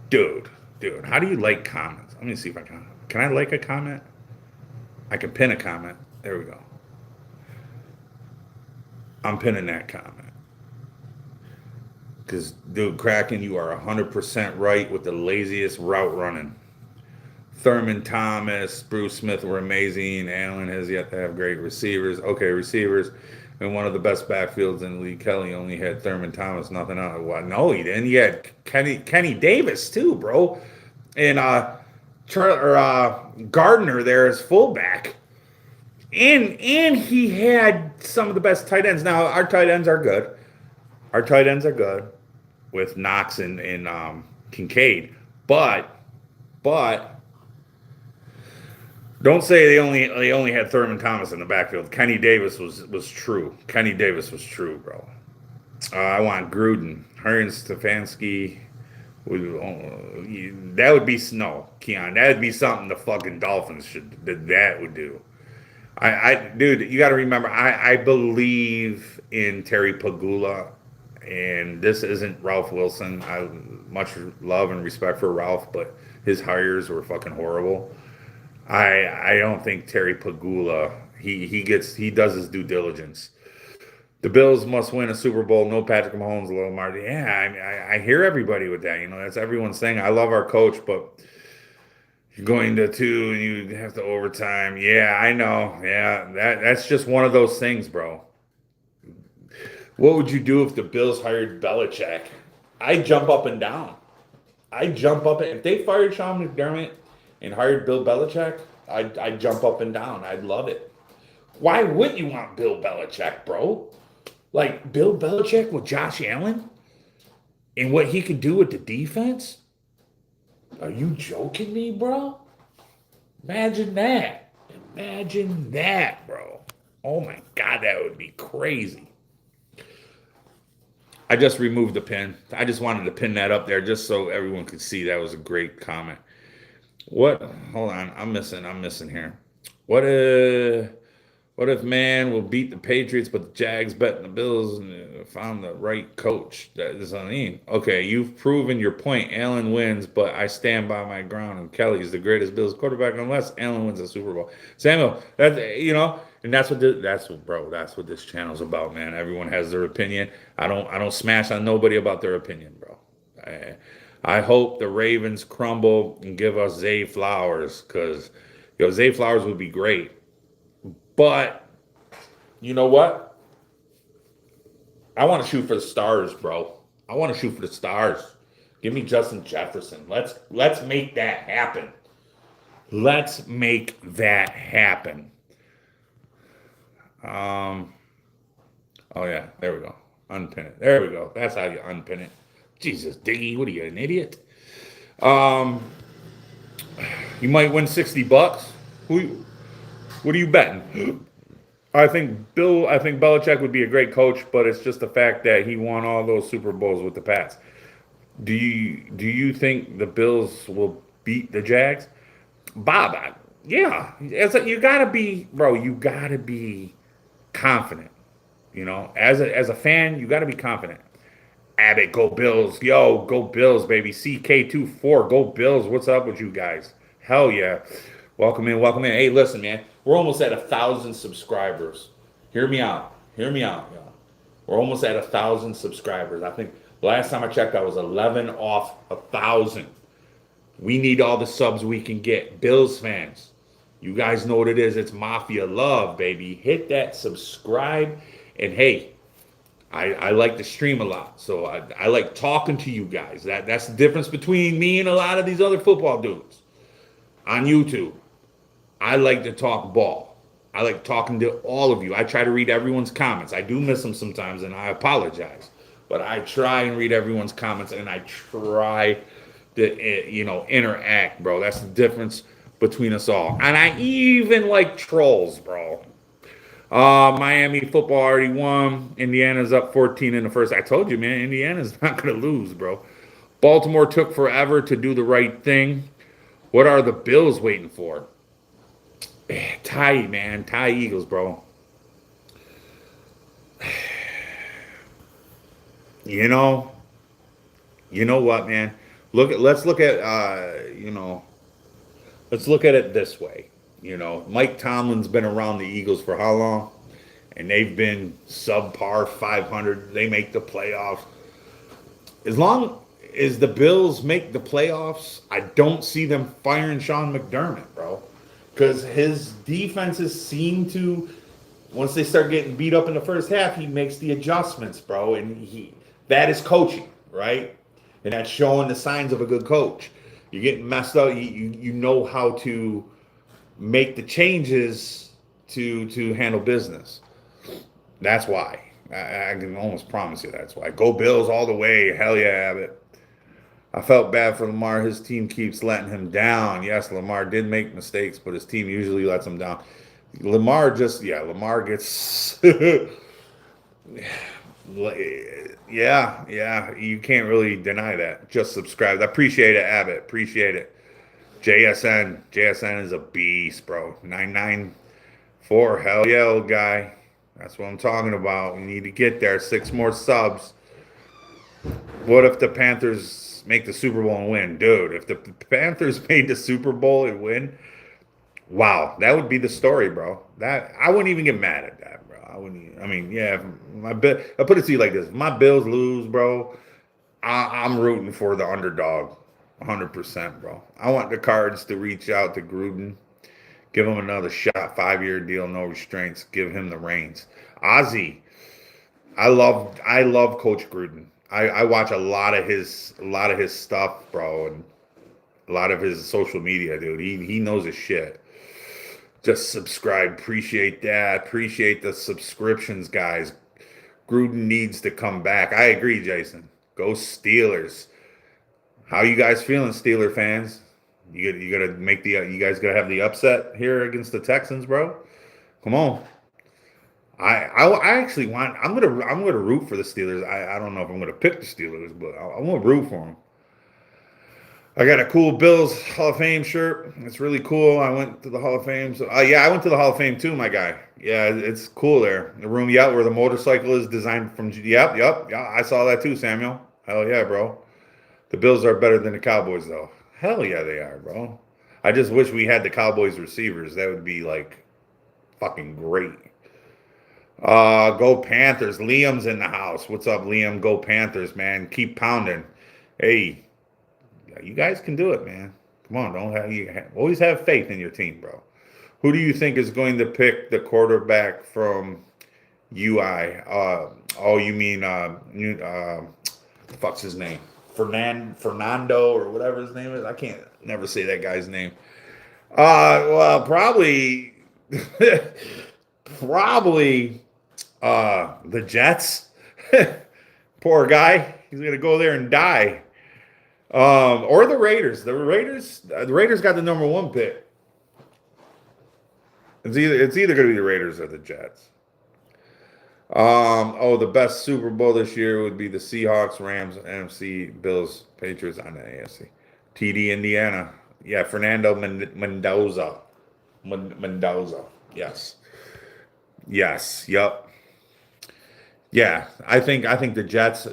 Dude, how do you like comments? Let me see if I can. Can I like a comment? I can pin a comment. There we go. I'm pinning that comment. Because, dude, Kraken, you are 100% right with the laziest route running. Thurman Thomas, Bruce Smith were amazing. Allen has yet to have great receivers. Okay, receivers. And one of the best backfields in the league. Kelly only had Thurman Thomas, nothing else. Well, no, he didn't. He had Kenny Davis, too, bro. And Gardner there as fullback. And he had some of the best tight ends. Now, our tight ends are good. With Knox and Kincaid. But don't say they only had Thurman Thomas in the backfield. Kenny Davis was true. Kenny Davis was true, bro. I want Gruden, Hearn, Stefanski. That would be no, Keon. That would be something the fucking Dolphins that would do. Dude, you got to remember, I believe in Terry Pagula, and this isn't Ralph Wilson. I much love and respect for Ralph, but his hires were fucking horrible. I don't think Terry Pagula he does his due diligence. The Bills must win a Super Bowl. No Patrick Mahomes, Lil Marty. Yeah, I hear everybody with that. That's everyone's saying. I love our coach, but you're going to two and you have to overtime. Yeah, I know. Yeah, that's just one of those things, bro. What would you do if the Bills hired Belichick? I jump up and down. I jump up and if they fired Sean McDermott and hired Bill Belichick, I'd jump up and down. I'd love it. Why wouldn't you want Bill Belichick, bro? Like Bill Belichick with Josh Allen and what he could do with the defense? Are you joking me, bro? Imagine that. Imagine that, bro. Oh my God, that would be crazy. I just removed the pin. I just wanted to pin that up there just so everyone could see that was a great comment. What? Hold on. I'm missing here. What what if man will beat the Patriots, but the Jags betting the Bills and found the right coach? That is what I mean. Okay, you've proven your point. Allen wins, but I stand by my ground. And Kelly is the greatest Bills quarterback unless Allen wins the Super Bowl. Samuel, and that's what this channel's about, man. Everyone has their opinion. I don't smash on nobody about their opinion, bro. I hope the Ravens crumble and give us Zay Flowers because Zay Flowers would be great. But you know what? I want to shoot for the stars, bro. I want to shoot for the stars. Give me Justin Jefferson. Let's make that happen. Let's make that happen. Oh yeah, there we go. Unpin it. There we go. That's how you unpin it. Jesus, Diggy, what are you, an idiot? Um, you might win $60. What are you betting? I think Belichick would be a great coach, but it's just the fact that he won all those Super Bowls with the Pats. Do you think the Bills will beat the Jags? Bob, yeah, you gotta be, bro. You gotta be confident. As a fan, you gotta be confident. Abbott, go Bills. Yo, go Bills, baby. CK24, go Bills. What's up with you guys? Hell yeah. Welcome in, welcome in. Hey, listen, man. We're almost at 1,000 subscribers. Hear me out. Hear me out, y'all. We're almost at 1,000 subscribers. I think last time I checked, I was 11 off 1,000. We need all the subs we can get. Bills fans, you guys know what it is. It's Mafia Love, baby. Hit that subscribe. And hey, I like to stream a lot, so I like talking to you guys. That's the difference between me and a lot of these other football dudes on YouTube. I like to talk ball. I like talking to all of you. I try to read everyone's comments. I do miss them sometimes, and I apologize. But I try and read everyone's comments, and I try to interact, bro. That's the difference between us all. And I even like trolls, bro. Miami football already won. Indiana's up 14 in the first. I told you, man, Indiana's not going to lose, bro. Baltimore took forever to do the right thing. What are the Bills waiting for? Tie, man. Tie Eagles, bro. You know what, man? Let's look at it this way. Mike Tomlin's been around the Eagles for how long? And they've been subpar 500. They make the playoffs. As long as the Bills make the playoffs, I don't see them firing Sean McDermott, bro. Because his defenses seem to, once they start getting beat up in the first half, he makes the adjustments, bro. And that is coaching, right? And that's showing the signs of a good coach. You're getting messed up. You know how to make the changes to handle business. That's why. I can almost promise you that's why. Go Bills all the way. Hell yeah, Abbott. I felt bad for Lamar. His team keeps letting him down. Yes, Lamar did make mistakes, but his team usually lets him down. Lamar gets Yeah, you can't really deny that. Just subscribe. I appreciate it, Abbott. Appreciate it. JSN is a beast, bro. 994. Hell yeah, old guy. That's what I'm talking about. We need to get there. 6 more subs. What if the Panthers make the Super Bowl and win? Dude, if the Panthers made the Super Bowl and win, wow, that would be the story, bro. That I wouldn't even get mad at that, bro. I wouldn't. I mean, yeah, if I put it to you like this: if my Bills lose, bro, I'm rooting for the underdog, 100%, bro. I want the Cards to reach out to Gruden, give him another shot, 5-year deal, no restraints, give him the reins. Ozzy, I love Coach Gruden. I watch a lot of his stuff, bro, and a lot of his social media, dude. He knows his shit. Just subscribe. Appreciate that. Appreciate the subscriptions, guys. Gruden needs to come back. I agree, Jason. Go Steelers. How you guys feeling, Steeler fans? You gotta make the you guys gotta have the upset here against the Texans, bro. Come on. I actually want. I'm gonna root for the Steelers. I don't know if I'm gonna pick the Steelers, but I'm gonna root for them. I got a cool Bills Hall of Fame shirt. It's really cool. I went to the Hall of Fame. So, yeah, I went to the Hall of Fame too, my guy. Yeah, it's cool there. The room, yeah, where the motorcycle is designed from. Yep, yeah. I saw that too, Samuel. Hell yeah, bro. The Bills are better than the Cowboys, though. Hell yeah, they are, bro. I just wish we had the Cowboys receivers. That would be like fucking great. Go Panthers. Liam's in the house. What's up, Liam? Go Panthers, man. Keep pounding. Hey, you guys can do it, man. Come on, always have faith in your team, bro. Who do you think is going to pick the quarterback from UI? You mean fuck's his name? Fernando or whatever his name is. I can't never say that guy's name. Well, probably, probably, the Jets. Poor guy. He's gonna go there and die. Or the Raiders. The Raiders got the number 1 pick. It's either going to be the Raiders or the Jets. The best Super Bowl this year would be the Seahawks, Rams, NFC, Bills, Patriots on the AFC. TD Indiana. Yeah, Fernando Mendoza. Mendoza. Yes. Yes. Yep. Yeah, I think the Jets.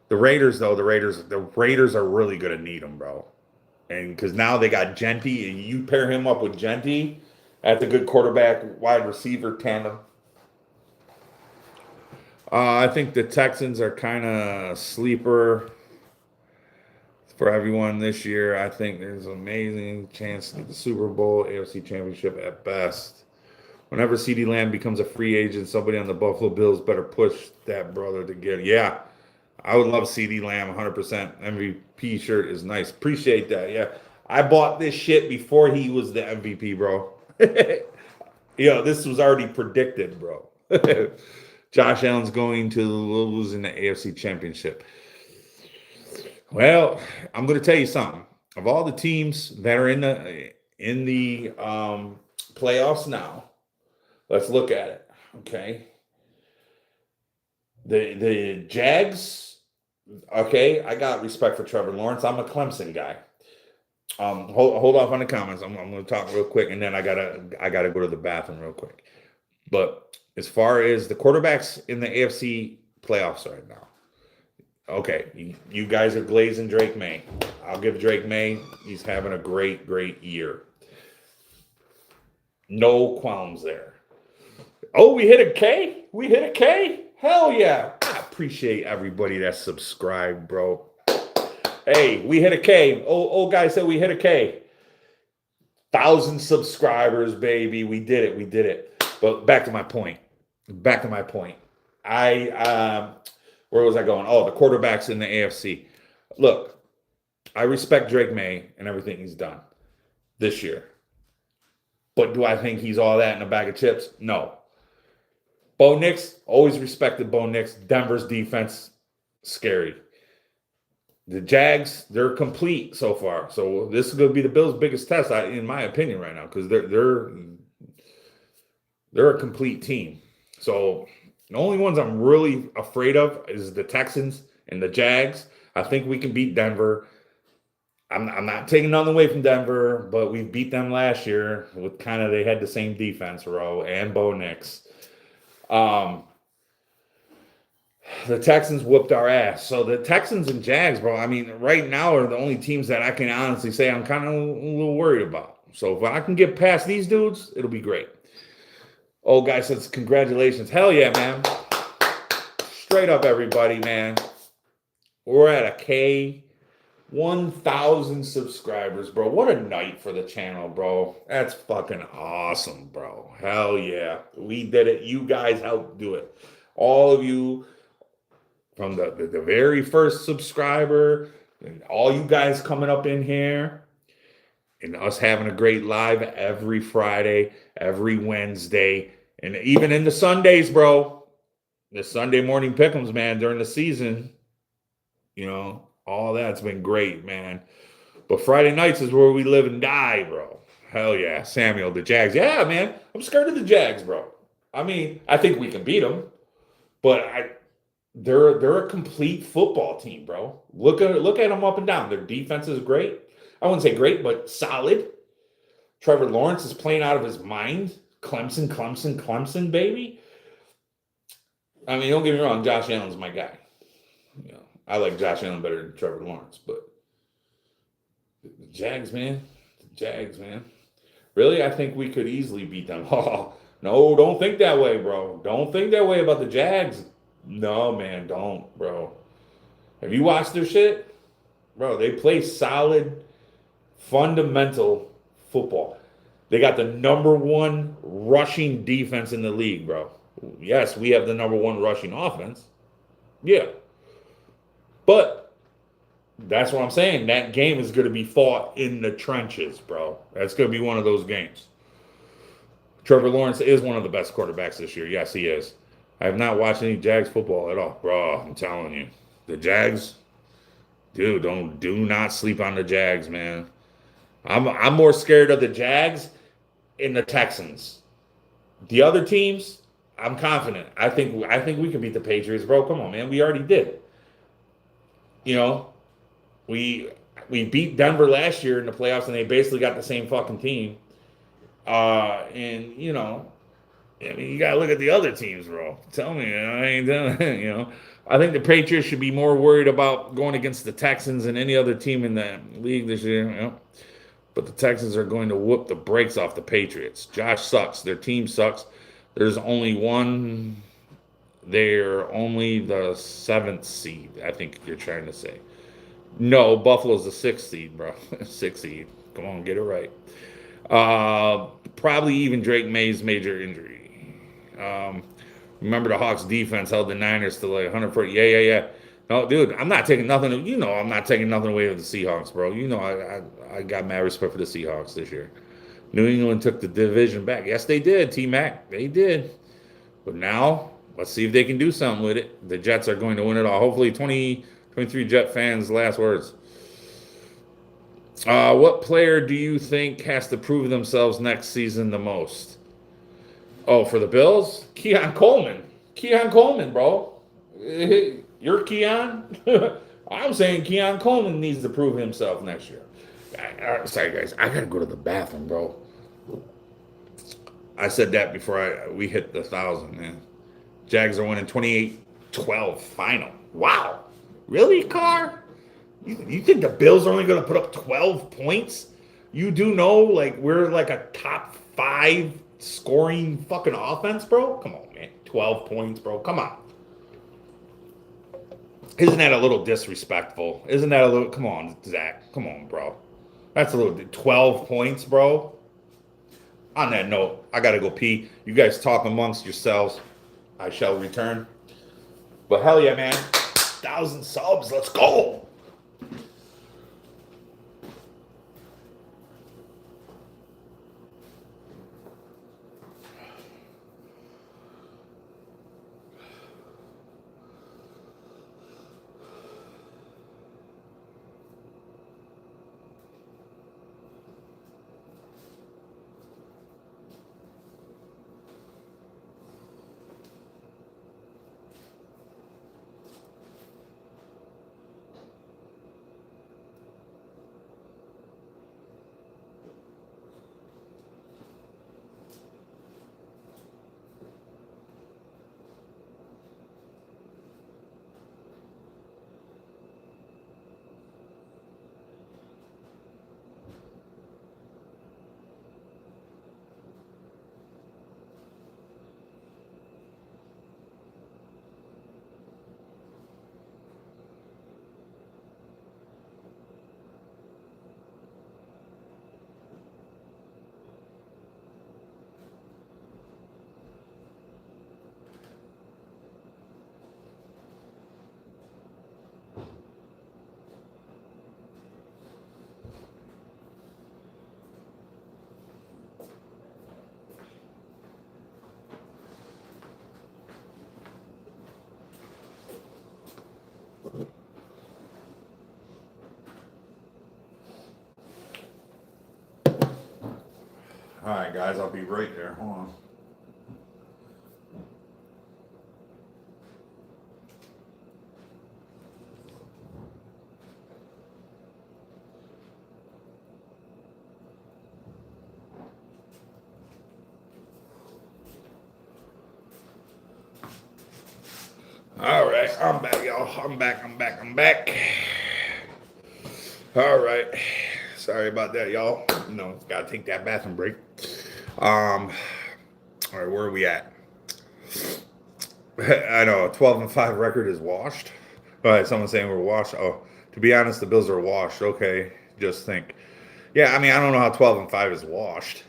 The Raiders, though, the Raiders are really going to need them, bro. And because now they got Genty, and you pair him up with Genty, that's a good quarterback wide receiver tandem. I think the Texans are kind of sleeper for everyone this year. I think there's an amazing chance to get the Super Bowl, AFC Championship at best. Whenever CeeDee Lamb becomes a free agent, somebody on the Buffalo Bills better push that brother to get it. Yeah, I would love CeeDee Lamb 100%. MVP shirt is nice. Appreciate that. Yeah. I bought this shit before he was the MVP, bro. This was already predicted, bro. Josh Allen's going to lose in the AFC Championship. Well, I'm going to tell you something. Of all the teams that are in the playoffs now, let's look at it. Okay. The Jags, okay, I got respect for Trevor Lawrence. I'm a Clemson guy. Hold off on the comments. I'm going to talk real quick, and then I gotta go to the bathroom real quick. But as far as the quarterbacks in the AFC playoffs right now, okay, you guys are glazing Drake May. I'll give Drake May. He's having a great, great year. No qualms there. Oh, we hit a K? We hit a K? Hell yeah. I appreciate everybody that subscribed, bro. Hey, we hit a K. Old guy said we hit a K. 1,000 subscribers, baby. We did it. We did it. But back to my point. Where was I going? Oh, the quarterbacks in the AFC. Look, I respect Drake May and everything he's done this year. But do I think he's all that in a bag of chips? No. Bo Nix, always respected Bo Nix. Denver's defense, scary. The Jags, they're complete so far. So this is going to be the Bills' biggest test, in my opinion, right now, because they're a complete team. So The only ones I'm really afraid of is the Texans and the Jags. I think we can beat Denver. I'm not taking nothing away from Denver, but we beat them last year with kind of they had the same defense, row and Bo Nix. Um, the Texans whooped our ass. So the Texans and Jags, bro. I mean, right now are the only teams that I can honestly say I'm kind of a little worried about. So if I can get past these dudes, it'll be great. Old guy says, congratulations. Hell yeah, man. Straight up, everybody, man. We're at a K 1,000 subscribers, bro. What a night for the channel, bro. That's fucking awesome, bro. Hell yeah. We did it. You guys helped do it. All of you from the very first subscriber, and all you guys coming up in here, and us having a great live every Friday, every Wednesday, and even in the Sundays, bro. The Sunday morning pick'ems, man, during the season, all that's been great, man. But Friday nights is where we live and die, bro. Hell yeah. Samuel, the Jags. Yeah, man. I'm scared of the Jags, bro. I mean, I think we can beat them, but they're a complete football team, bro. Look at them up and down. Their defense is great. I wouldn't say great, but solid. Trevor Lawrence is playing out of his mind. Clemson, baby. I mean, don't get me wrong. Josh Allen's my guy. I like Josh Allen better than Trevor Lawrence, but the Jags, man. Really, I think we could easily beat them. Oh, no, don't think that way, bro. Don't think that way about the Jags. No, man, don't, bro. Have you watched their shit? Bro, they play solid, fundamental football. They got the number one rushing defense in the league, bro. Yes, we have the number one rushing offense. Yeah. But that's what I'm saying. That game is going to be fought in the trenches, bro. That's going to be one of those games. Trevor Lawrence is one of the best quarterbacks this year. Yes, he is. I have not watched any Jags football at all, bro. I'm telling you, the Jags, dude, do not sleep on the Jags, man. I'm more scared of the Jags and the Texans. The other teams, I'm confident. I think we can beat the Patriots, bro. Come on, man. We already did. We beat Denver last year in the playoffs, and they basically got the same fucking team. I mean, you gotta look at the other teams, bro. Tell me, I ain't done it, I think the Patriots should be more worried about going against the Texans and any other team in the league this year. But the Texans are going to whoop the brakes off the Patriots. Josh sucks. Their team sucks. There's only one. They're only the 7th seed, I think you're trying to say. No, Buffalo's the 6th seed, bro. 6th seed. Come on, get it right. Probably even Drake May's major injury. Remember the Hawks defense held the Niners to like 140. Yeah. No, dude, I'm not taking nothing. I'm not taking nothing away with the Seahawks, bro. I got mad respect for the Seahawks this year. New England took the division back. Yes, they did, T-Mac. They did. But now, let's see if they can do something with it. The Jets are going to win it all. Hopefully, 2023 Jet fans' last words. What player do you think has to prove themselves next season the most? Oh, for the Bills? Keon Coleman, bro. You're Keon? I'm saying Keon Coleman needs to prove himself next year. Sorry, guys. I got to go to the bathroom, bro. I said that before we hit the 1,000, man. Jags are winning 28-12 final. Wow. Really, Carr? You think the Bills are only going to put up 12 points? You do know, we're like a top 5 scoring fucking offense, bro? Come on, man. 12 points, bro. Come on. Isn't that a little disrespectful? Come on, Zach. Come on, bro. That's a little, 12 points, bro. On that note, I got to go pee. You guys talk amongst yourselves. I shall return. But hell yeah, man. 1,000 subs. Let's go. guys. I'll be right there. Hold on. All right, I'm back, y'all. I'm back. All right. Sorry about that, y'all. Gotta take that bathroom break. All right, where are we at? I know, a 12-5 record is washed. All right, someone's saying we're washed. Oh, to be honest, the Bills are washed. Okay, just think. Yeah, I mean, I don't know how 12-5 is washed.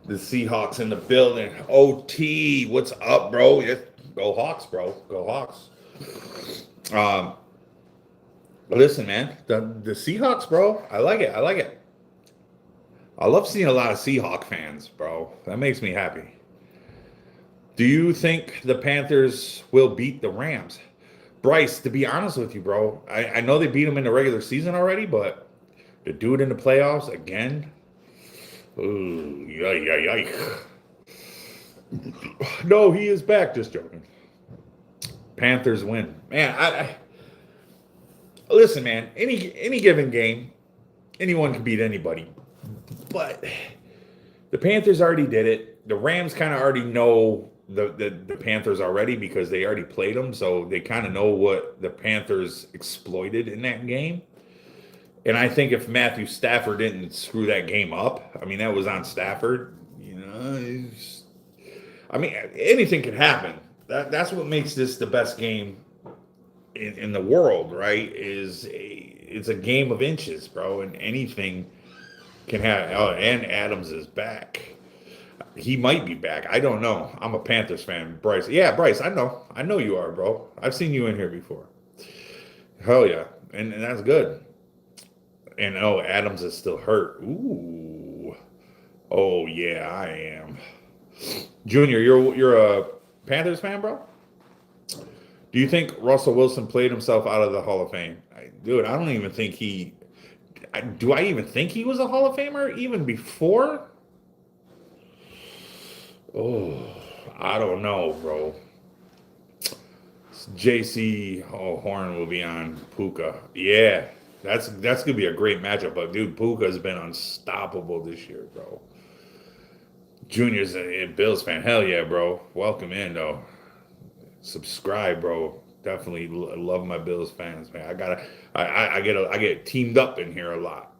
The Seahawks in the building. OT, what's up, bro? Yeah, go Hawks, bro. Go Hawks. Listen, man, the Seahawks, bro. I like it. I love seeing a lot of Seahawk fans, bro. That makes me happy. Do you think the Panthers will beat the Rams? Bryce, to be honest with you, bro, I know they beat them in the regular season already, but to do it in the playoffs again? Ooh, yike. No, he is back. Just joking. Panthers win. Man, listen, man, any given game, anyone can beat anybody. But the Panthers already did it. The Rams kind of already know the Panthers already because they already played them, so they kind of know what the Panthers exploited in that game. And I think if Matthew Stafford didn't screw that game up, I mean, that was on Stafford. I mean, anything can happen. That's what makes this the best game in the world, right? It's a game of inches, bro, and anything can happen. Oh, and Adams is back. He might be back. I don't know. I'm a Panthers fan. Bryce. Yeah, Bryce, I know you are, bro. I've seen you in here before. Hell yeah. And that's good. And Adams is still hurt. Ooh. Oh yeah, I am. Junior, you're a Panthers fan, bro? Do you think Russell Wilson played himself out of the Hall of Fame? Dude, I don't even think do I even think he was a Hall of Famer even before? Oh, I don't know, bro. JC Horn will be on Puka. Yeah, that's gonna be a great matchup. But dude, Puka's been unstoppable this year, bro. Junior's a Bills fan. Hell yeah, bro. Welcome in though. Subscribe, bro. Definitely love my Bills fans, man. I get teamed up in here a lot.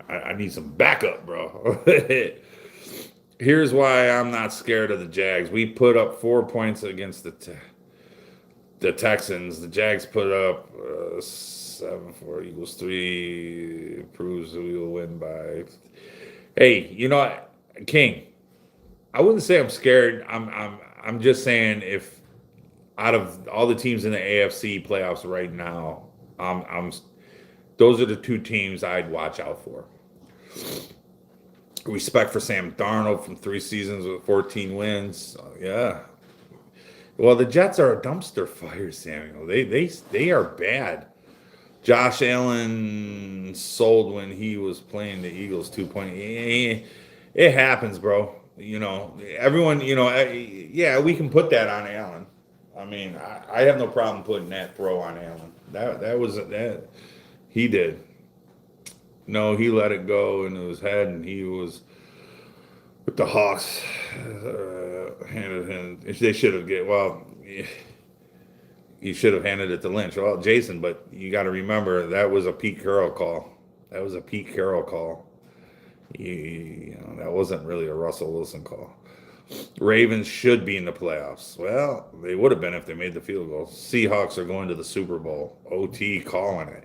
I need some backup, bro. Here's why I'm not scared of the Jags. We put up 4 points against the Texans. The Jags put up 7-4 equals 3. Proves we will win by. Hey, you know what, King? I wouldn't say I'm scared. I'm just saying if out of all the teams in the AFC playoffs right now, those are the two teams I'd watch out for. Respect for Sam Darnold from 3 seasons with 14 wins. Yeah. Well, the Jets are a dumpster fire, Samuel. They are bad. Josh Allen sold when he was playing the Eagles 2-point. It happens, bro. Everyone, yeah, we can put that on Allen. I mean, I have no problem putting that throw on Allen. That he did. No, he let it go into his head, and he was with the Hawks. Handed him. They should have he should have handed it to Lynch. Well, Jason, but you got to remember that was a Pete Carroll call. That wasn't really a Russell Wilson call. Ravens should be in the playoffs. Well, they would have been if they made the field goal. Seahawks are going to the Super Bowl. OT calling it.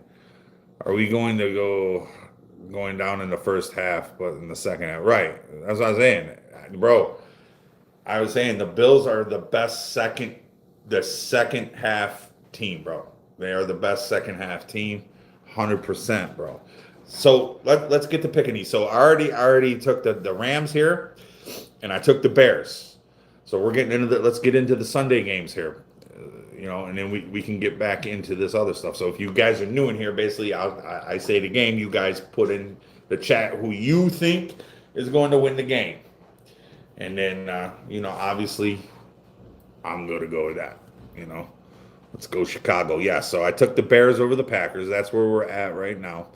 Are we going down in the first half, but in the second half? Right. That's what I was saying. Bro, I was saying the Bills are the best second half team, bro. They are the best second half team. 100%, bro. So let's get to picking these. So I already took the Rams here, and I took the Bears. So we're getting into let's get into the Sunday games here. And then we can get back into this other stuff. So if you guys are new in here, basically I say the game, you guys put in the chat who you think is going to win the game. And then, obviously, I'm going to go with that. Let's go Chicago. Yeah, so I took the Bears over the Packers. That's where we're at right now.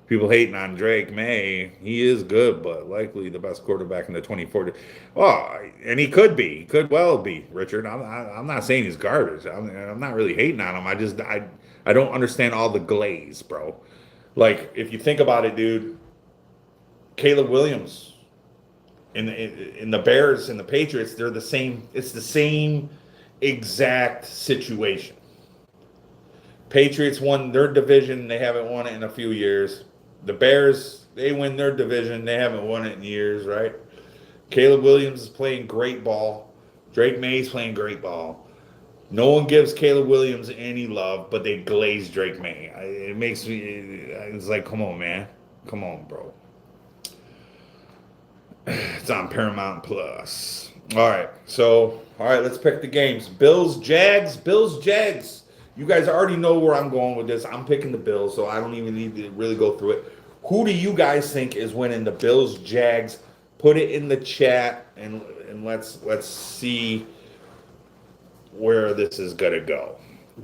People hating on Drake May. He is good, but likely the best quarterback in the 2040. Oh, and he could be. He could well be, Richard. I'm not saying he's garbage. I'm not really hating on him. I don't understand all the glaze, bro. Like, if you think about it, dude, Caleb Williams in the Bears and the Patriots, they're the same. It's the same exact situation. Patriots won their division. They haven't won it in a few years. The Bears, they win their division. They haven't won it in years, right? Caleb Williams is playing great ball. Drake May's playing great ball. No one gives Caleb Williams any love, but they glaze Drake May. It makes me, it's like, come on, man. Come on, bro. It's on Paramount Plus. All right, let's pick the games. Bills, Jags. You guys already know where I'm going with this. I'm picking the Bills, so I don't even need to really go through it. Who do you guys think is winning the Bills, Jags? Put it in the chat, and let's see where this is going to go.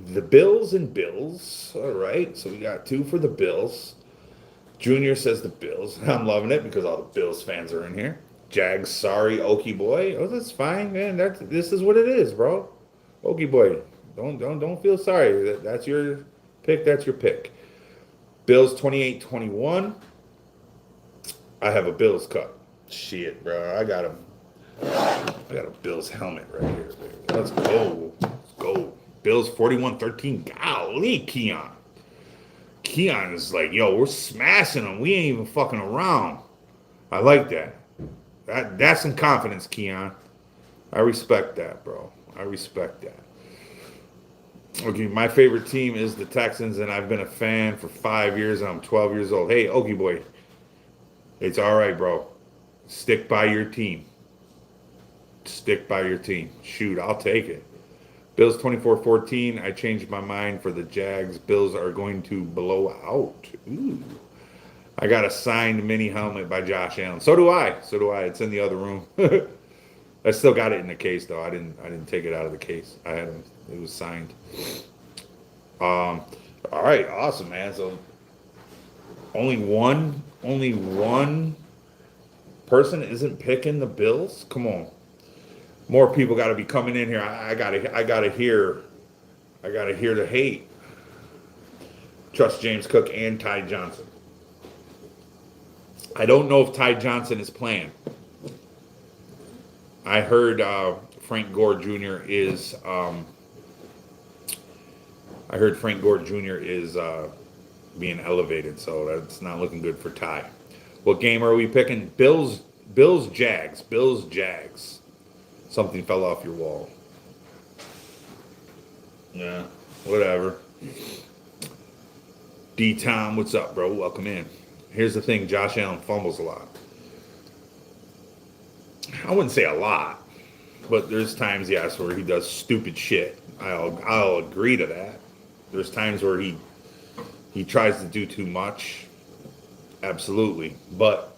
The Bills and Bills. All right, so we got 2 for the Bills. Junior says the Bills. I'm loving it because all the Bills fans are in here. Jags, sorry, Okie boy. Oh, that's fine, man. This is what it is, bro. Okie boy. Don't feel sorry. That's your pick. That's your pick. Bills 28-21. I have a Bills cut. Shit, bro. I got a Bills helmet right here, baby. Let's go. Bills 41-13. Golly, Keon. Keon is like, yo, we're smashing them. We ain't even fucking around. I like that. That's some confidence, Keon. I respect that, bro. I respect that. Okay, my favorite team is the Texans, and I've been a fan for 5 years, and I'm 12 years old. Hey, Okie boy, it's all right, bro. Stick by your team. Shoot, I'll take it. Bills 24-14. I changed my mind for the Jags. Bills are going to blow out. Ooh. I got a signed mini helmet by Josh Allen. So do I. It's in the other room. I still got it in the case though. I didn't take it out of the case. It was signed. All right, awesome, man. So only one person isn't picking the Bills. Come on. More people got to be coming in here. I gotta hear the hate. Trust James Cook and Ty Johnson. I don't know if Ty Johnson is playing. I heard Frank Gore Jr. is. Being elevated, so that's not looking good for Ty. What game are we picking? Bills, Jags. Something fell off your wall. Yeah, whatever. D-Tom, what's up, bro? Welcome in. Here's the thing, Josh Allen fumbles a lot. I wouldn't say a lot, but there's times, yes, where he does stupid shit. I'll agree to that. There's times where he tries to do too much. Absolutely. But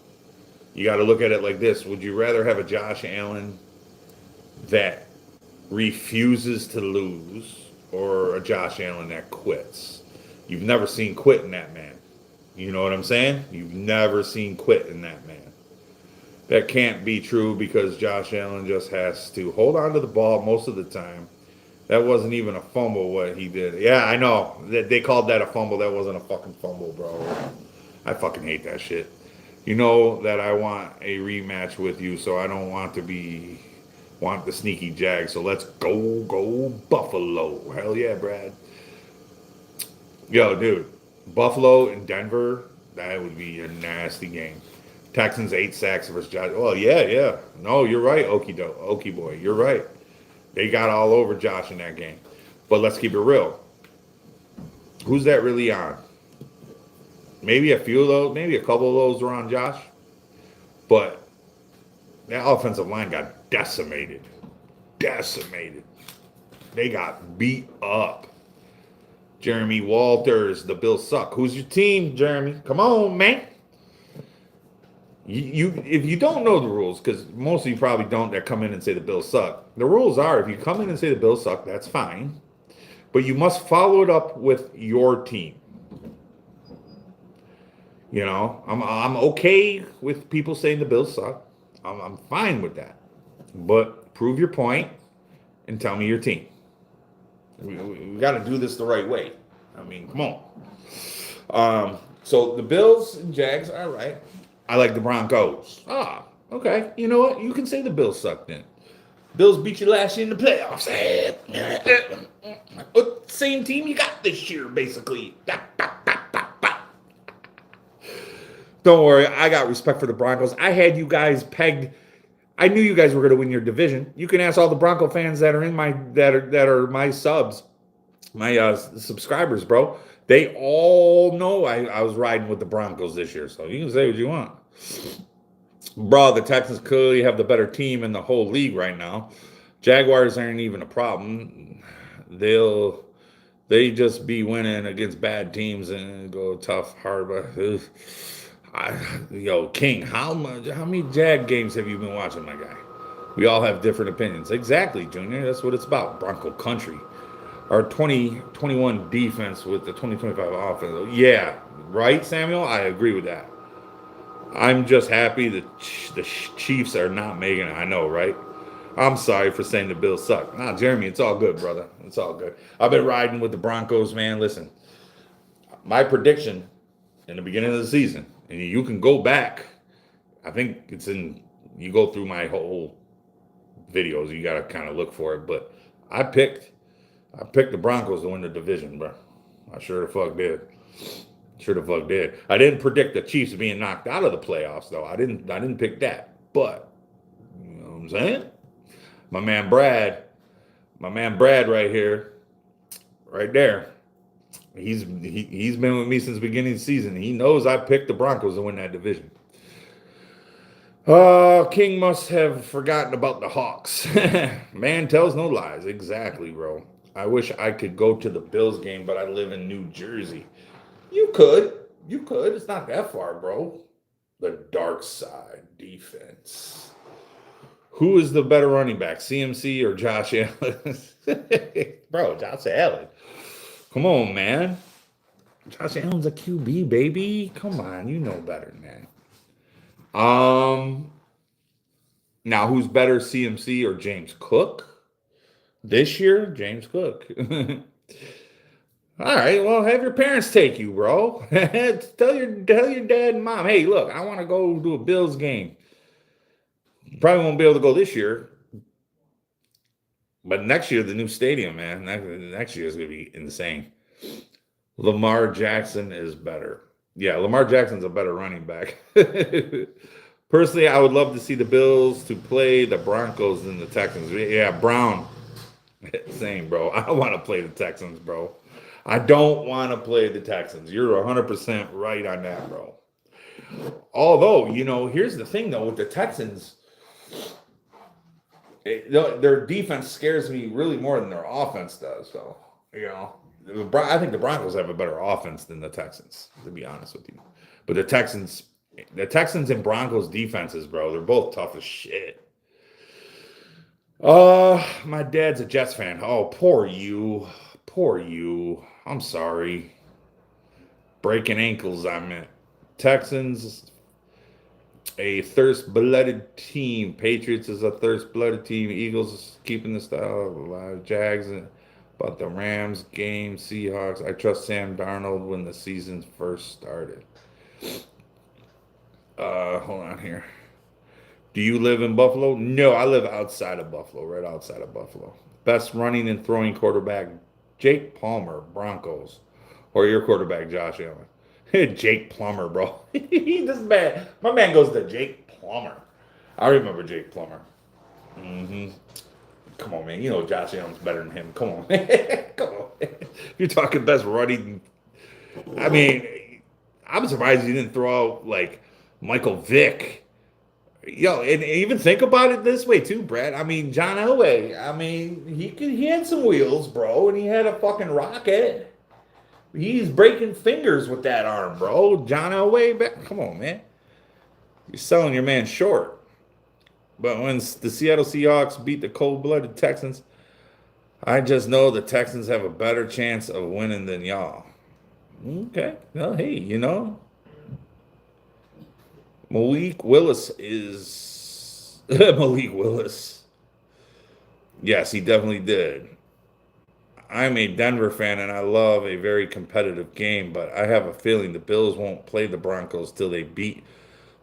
you got to look at it like this. Would you rather have a Josh Allen that refuses to lose or a Josh Allen that quits? You've never seen quit in that man. You know what I'm saying? You've never seen quit in that man. That can't be true because Josh Allen just has to hold on to the ball most of the time. That wasn't even a fumble what he did. Yeah, I know. They called that a fumble. That wasn't a fucking fumble, bro. I fucking hate that shit. You know that I want a rematch with you, so I don't want the sneaky Jag. So let's go Buffalo. Hell yeah, Brad. Yo, dude. Buffalo and Denver, that would be a nasty game. Texans 8 sacks versus Josh. Well, yeah. No, you're right, Okie boy. You're right. They got all over Josh in that game. But let's keep it real. Who's that really on? Maybe a few of those, maybe a couple of those were on Josh. But that offensive line got decimated. They got beat up. Jeremy Walters, the Bills suck. Who's your team, Jeremy? Come on, man. If you don't know the rules, because most of you probably don't that come in and say the Bills suck. The rules are if you come in and say the Bills suck, that's fine. But you must follow it up with your team. You know, I'm okay with people saying the Bills suck. I'm fine with that. But prove your point and tell me your team. We got to do this the right way. I mean, come on. So the Bills and Jags, all right. I like the Broncos. Ah, okay. You know what? You can say the Bills suck then. Bills beat you last year in the playoffs. Same team you got this year, basically. Don't worry, I got respect for the Broncos. I had you guys pegged. I knew you guys were going to win your division. You can ask all the Bronco fans that are in my that are my subs, my subscribers, bro. They all know I was riding with the Broncos this year. So you can say what you want. Bro, the Texans clearly have the better team in the whole league right now. Jaguars aren't even a problem. They just be winning against bad teams and go tough, hard. Yo, King, how many Jag games have you been watching, my guy? We all have different opinions. Exactly, Junior. That's what it's about. Bronco country. Our 2021 defense with the 2025 offense. Yeah, right, Samuel? I agree with that. I'm just happy that the Chiefs are not making it. I know, right? I'm sorry for saying the Bills suck. Nah, Jeremy, it's all good, brother. It's all good. I've been riding with the Broncos, man. Listen, my prediction in the beginning of the season, and you can go back. I think it's in, you go through my whole videos. You got to kind of look for it. But I picked the Broncos to win the division, bro. I sure the fuck did. Sure the fuck did. I didn't predict the Chiefs being knocked out of the playoffs, though. I didn't pick that. But you know what I'm saying? My man Brad right here, right there. He's been with me since the beginning of the season. He knows I picked the Broncos to win that division. King must have forgotten about the Hawks. Man tells no lies. Exactly, bro. I wish I could go to the Bills game, but I live in New Jersey. You could. It's not that far, bro. The dark side defense. Who is the better running back, CMC or Josh Allen? Bro, Josh Allen. Come on, man. Josh Allen's a QB, baby. Come on, you know better than that. Now who's better, CMC or James Cook? This year, James Cook. All right, well, have your parents take you, bro. tell your dad and mom, hey, look, I want to go do a Bills game. You probably won't be able to go this year. But next year, the new stadium, man. Next year is going to be insane. Lamar Jackson is better. Yeah, Lamar Jackson's a better running back. Personally, I would love to see the Bills to play the Broncos and the Texans. Yeah, Brown. Same, bro. I don't want to play the Texans, bro. I don't want to play the Texans. You're 100% right on that, bro. Although, you know, here's the thing, though, with the Texans, their defense scares me really more than their offense does, though. You know, I think the Broncos have a better offense than the Texans, to be honest with you. But the Texans and Broncos defenses, bro, they're both tough as shit. My dad's a Jets fan. Oh, poor you. Poor you. I'm sorry. Breaking ankles, I meant. Texans, a thirst-blooded team. Patriots is a thirst-blooded team. Eagles is keeping the style alive. Jags, but the Rams game. Seahawks. I trust Sam Darnold when the season first started. Hold on here. Do you live in Buffalo? No, I live outside of Buffalo, right outside of Buffalo. Best running and throwing quarterback, Jake Palmer, Broncos. Or your quarterback, Josh Allen. Jake Plummer, bro. This is bad. My man goes to Jake Plummer. I remember Jake Plummer. Come on, man. You know Josh Allen's better than him. Come on. Come on. You're talking best running. I mean, I'm surprised you didn't throw out, like, Michael Vick. Yo, and even think about it this way too, Brad. I mean, John Elway. I mean, he had some wheels, bro, and he had a fucking rocket. He's breaking fingers with that arm, bro. John Elway, come on, man. You're selling your man short. But when the Seattle Seahawks beat the cold-blooded Texans, I just know the Texans have a better chance of winning than y'all. Okay. Well, hey, Malik Willis is Malik Willis. Yes, he definitely did. I'm a Denver fan and I love a very competitive game, but I have a feeling the Bills won't play the Broncos till they beat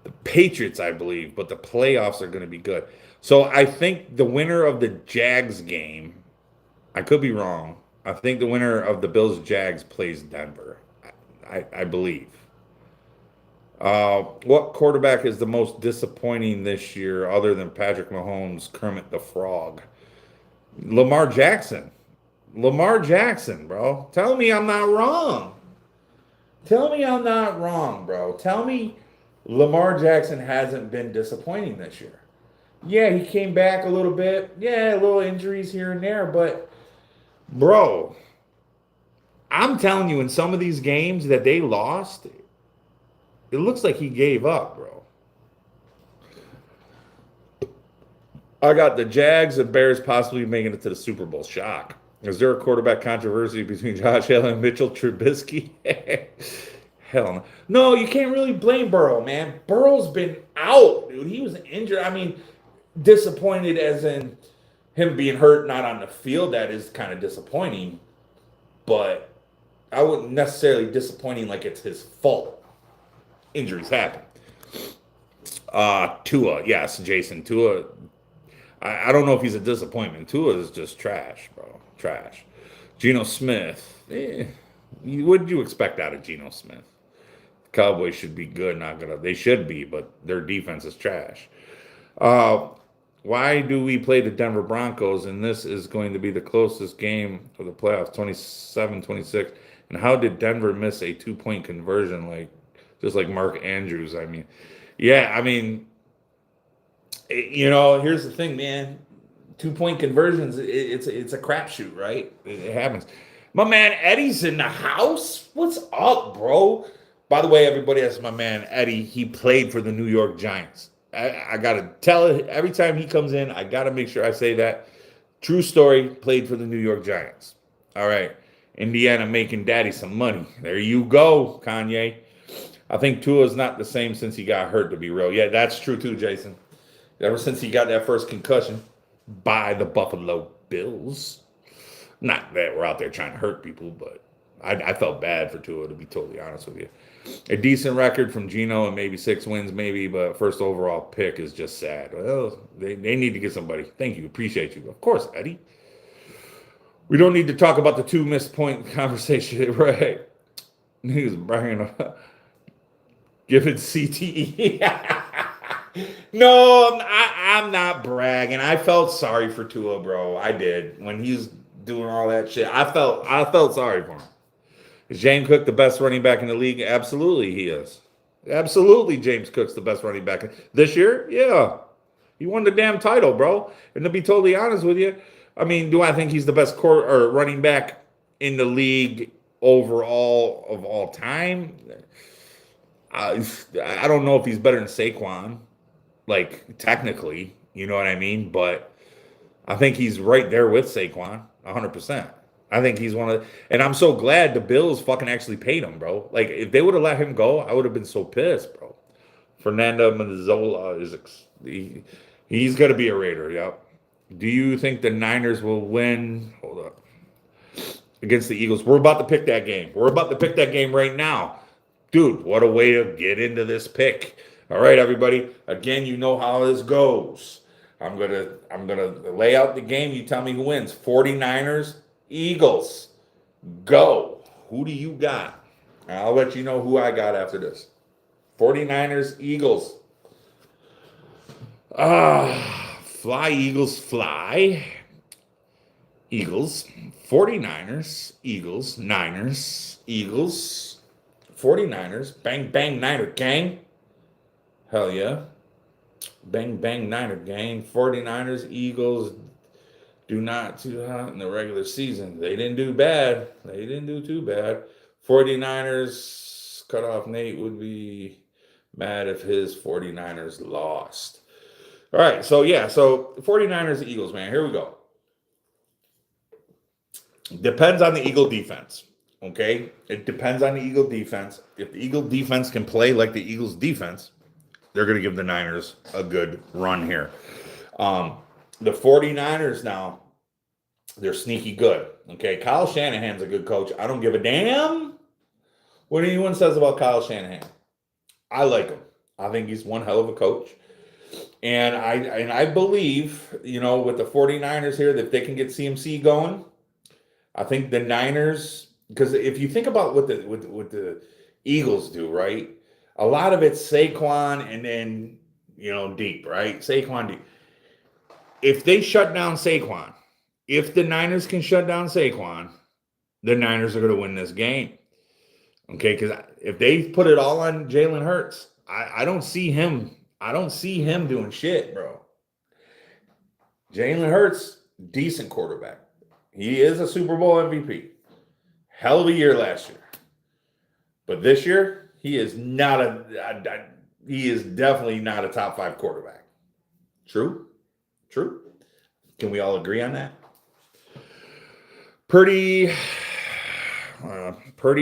the Patriots, I believe, but the playoffs are going to be good. So I think the winner of the Jags game, I could be wrong. I think the winner of the Bills Jags plays Denver. I believe. What quarterback is the most disappointing this year other than Patrick Mahomes, Kermit the Frog? Lamar Jackson. Lamar Jackson, bro. Tell me I'm not wrong. Tell me I'm not wrong, bro. Tell me Lamar Jackson hasn't been disappointing this year. Yeah, he came back a little bit. Yeah, little injuries here and there, but bro, I'm telling you, in some of these games that they lost, it looks like he gave up, bro. I got the Jags and Bears possibly making it to the Super Bowl. Shock. Is there a quarterback controversy between Josh Allen and Mitchell Trubisky? Hell no. No, you can't really blame Burrow, man. Burrow's been out, dude. He was injured. I mean, disappointed as in him being hurt, not on the field. That is kind of disappointing. But I wouldn't necessarily disappointing like it's his fault. Injuries happen. Tua, yes, Jason. Tua, I don't know if he's a disappointment. Tua is just trash, bro. Trash. Geno Smith. What did you expect out of Geno Smith? Cowboys should be good, not gonna. They should be, but their defense is trash. Uh, why do we play the Denver Broncos? And this is going to be the closest game of the playoffs, 27-26. And how did Denver miss a 2-point conversion, like just like Mark Andrews? I mean, yeah, I mean, here's the thing, man. 2-point conversions, it's a crapshoot, right? It happens. My man Eddie's in the house. What's up, bro? By the way, everybody, that's my man Eddie. He played for the New York Giants. I gotta tell it every time he comes in. I gotta make sure I say that. True story. Played for the New York Giants. All right, Indiana making daddy some money. There you go, Kanye. I think Tua's not the same since he got hurt. To be real, yeah, that's true too, Jason. Ever since he got that first concussion by the Buffalo Bills. Not that we're out there trying to hurt people, but I felt bad for Tua, to be totally honest with you. A decent record from Geno and maybe 6 wins, maybe, but first overall pick is just sad. Well, they need to get somebody. Thank you. Appreciate you. Of course, Eddie. We don't need to talk about the 2 missed point conversation, right? He was bragging about giving CTE. No, I'm not bragging. I felt sorry for Tua, bro. I did. When he's doing all that shit, I felt sorry for him. Is James Cook the best running back in the league? Absolutely, he is. Absolutely, James Cook's the best running back this year. Yeah, he won the damn title, bro. And to be totally honest with you, I mean, do I think he's the best running back in the league overall of all time? I don't know if he's better than Saquon, like technically, you know what I mean? But I think he's right there with Saquon, 100%. I think he's one of, and I'm so glad the Bills fucking actually paid him, bro. Like if they would have let him go, I would have been so pissed, bro. Fernando Manzola he's gonna be a Raider, yep. Do you think the Niners will win? Hold up. Against the Eagles. We're about to pick that game. We're about to pick that game right now. Dude, what a way to get into this pick. All right, everybody. Again, you know how this goes. I'm gonna lay out the game. You tell me who wins. 49ers, Eagles. Go. Who do you got? I'll let you know who I got after this. 49ers, Eagles. Fly, Eagles, fly. Eagles. 49ers, Eagles, Niners, Eagles, 49ers. Bang, bang, Niner gang. Hell yeah. Bang, bang, Niner gang. 49ers, Eagles do not too hot in the regular season. They didn't do bad. They didn't do too bad. 49ers, cut off Nate would be Mad if his 49ers lost. All right, so yeah, so 49ers, Eagles, man. Here we go. Depends on the Eagle defense. Okay? It depends on the Eagle defense. If the Eagle defense can play like the Eagles defense, they're going to give the Niners a good run here. The 49ers now, they're sneaky good. Okay? Kyle Shanahan's a good coach. I don't give a damn what anyone says about Kyle Shanahan. I like him. I think he's one hell of a coach. And I believe, with the 49ers here, that if they can get CMC going, I think the Niners, because if you think about what the Eagles do, right? A lot of it's Saquon and then, deep, right? Saquon deep. If they shut down Saquon, if the Niners can shut down Saquon, the Niners are going to win this game. Okay, because if they put it all on Jalen Hurts, I don't see him. I don't see him doing shit, bro. Jalen Hurts, decent quarterback. He is a Super Bowl MVP. Hell of a year last year. But this year, he is definitely not a top 5 quarterback. True? True? Can we all agree on that? Purdy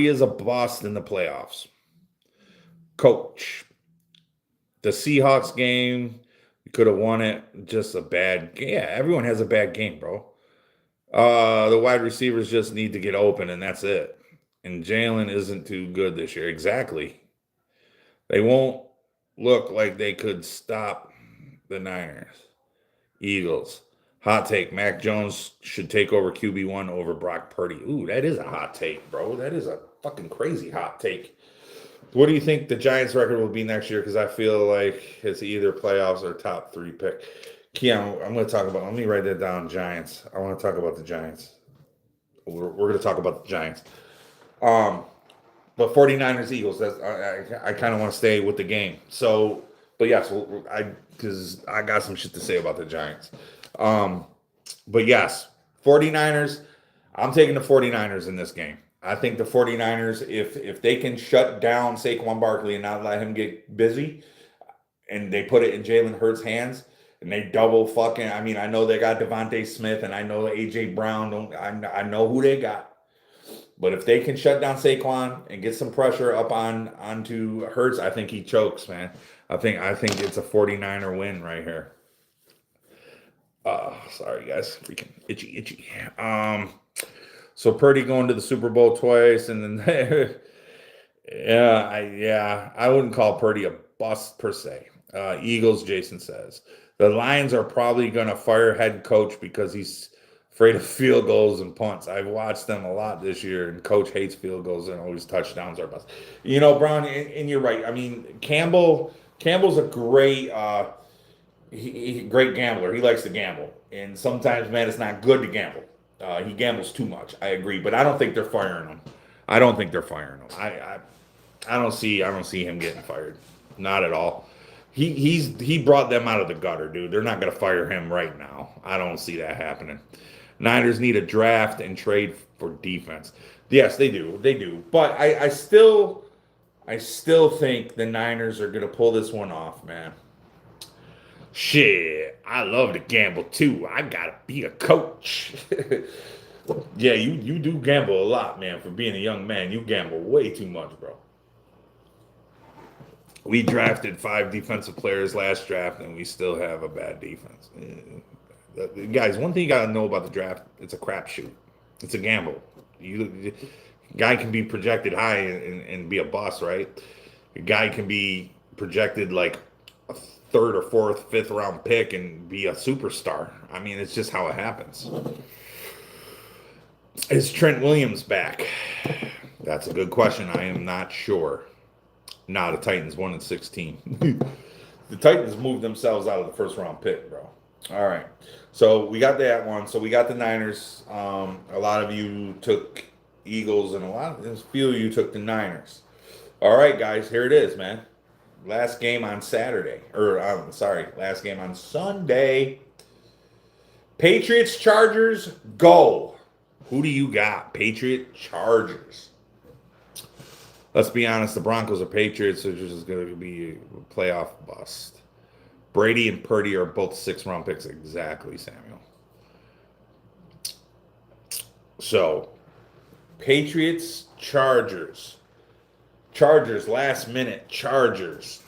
is a bust in the playoffs. Coach. The Seahawks game, you could have won it. Just a bad game. Yeah, everyone has a bad game, bro. The wide receivers just need to get open, and that's it. And Jalen isn't too good this year. Exactly. They won't look like they could stop the Niners. Eagles. Hot take. Mac Jones should take over QB1 over Brock Purdy. Ooh, that is a hot take, bro. That is a fucking crazy hot take. What do you think the Giants' record will be next year? Because I feel like it's either playoffs or top 3 pick. Keon, I'm going to talk about, let me write that down, Giants. I want to talk about the Giants. We're going to talk about the Giants. But 49ers, Eagles, I kind of want to stay with the game. So, but yes, because I got some shit to say about the Giants. But yes, 49ers, I'm taking the 49ers in this game. I think the 49ers, if they can shut down Saquon Barkley and not let him get busy, and they put it in Jalen Hurts' hands, and they double fucking, I know they got Devontae Smith, and I know A.J. Brown, I know who they got. But if they can shut down Saquon and get some pressure up onto Hurts, I think he chokes, man. I think it's a 49er win right here. Sorry, guys. Freaking itchy. So Purdy going to the Super Bowl twice, and then I wouldn't call Purdy a bust per se. Eagles, Jason says. The Lions are probably going to fire head coach because he's afraid of field goals and punts. I've watched them a lot this year, and coach hates field goals and always touchdowns are bust. Brown, and you're right. Campbell's a great great gambler. He likes to gamble, and sometimes, man, it's not good to gamble. He gambles too much. I agree, but I don't think they're firing him. I don't see him getting fired. Not at all. He brought them out of the gutter, dude. They're not going to fire him right now. I don't see that happening. Niners need a draft and trade for defense. Yes, they do. But I still think the Niners are going to pull this one off, man. Shit, I love to gamble too. I gotta be a coach. Yeah, you do gamble a lot, man. For being a young man, you gamble way too much, bro. We drafted 5 defensive players last draft, and we still have a bad defense. Guys, one thing you gotta know about the draft: it's a crapshoot. It's a gamble. Guy can be projected high and be a bust, right? A guy can be projected like a 3rd or 4th, 5th round pick and be a superstar. It's just how it happens. Is Trent Williams back? That's a good question. I am not sure. Nah, the Titans 1-16. The Titans moved themselves out of the 1st round pick, bro. All right. So we got that one. So we got the Niners. A lot of you took Eagles, and a few of you took the Niners. All right, guys, here it is, man. Last game on Saturday. Last game on Sunday. Patriots, Chargers, go. Who do you got? Patriot, Chargers. let's be honest, the Broncos or Patriots are just going to be a playoff bust. Brady and Purdy are both 6th-round picks. Exactly, Samuel. So, Patriots, Chargers. Chargers, last minute. Chargers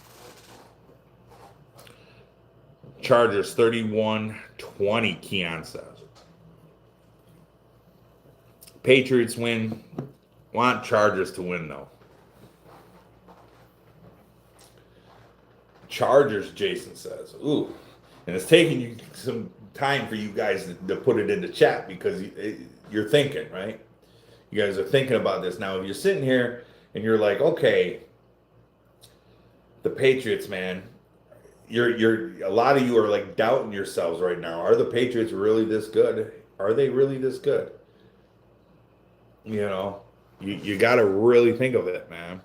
31-20, Keon says. Patriots win. Want Chargers to win, though. Chargers, Jason says. Ooh. And it's taking you some time for you guys to put it in the chat because you're thinking, right? You guys are thinking about this. Now, if you're sitting here and you're like, okay, the Patriots, man, you're a lot of you are like doubting yourselves right now. Are the Patriots really this good? Are they really this good? You know, you got to really think of it, man.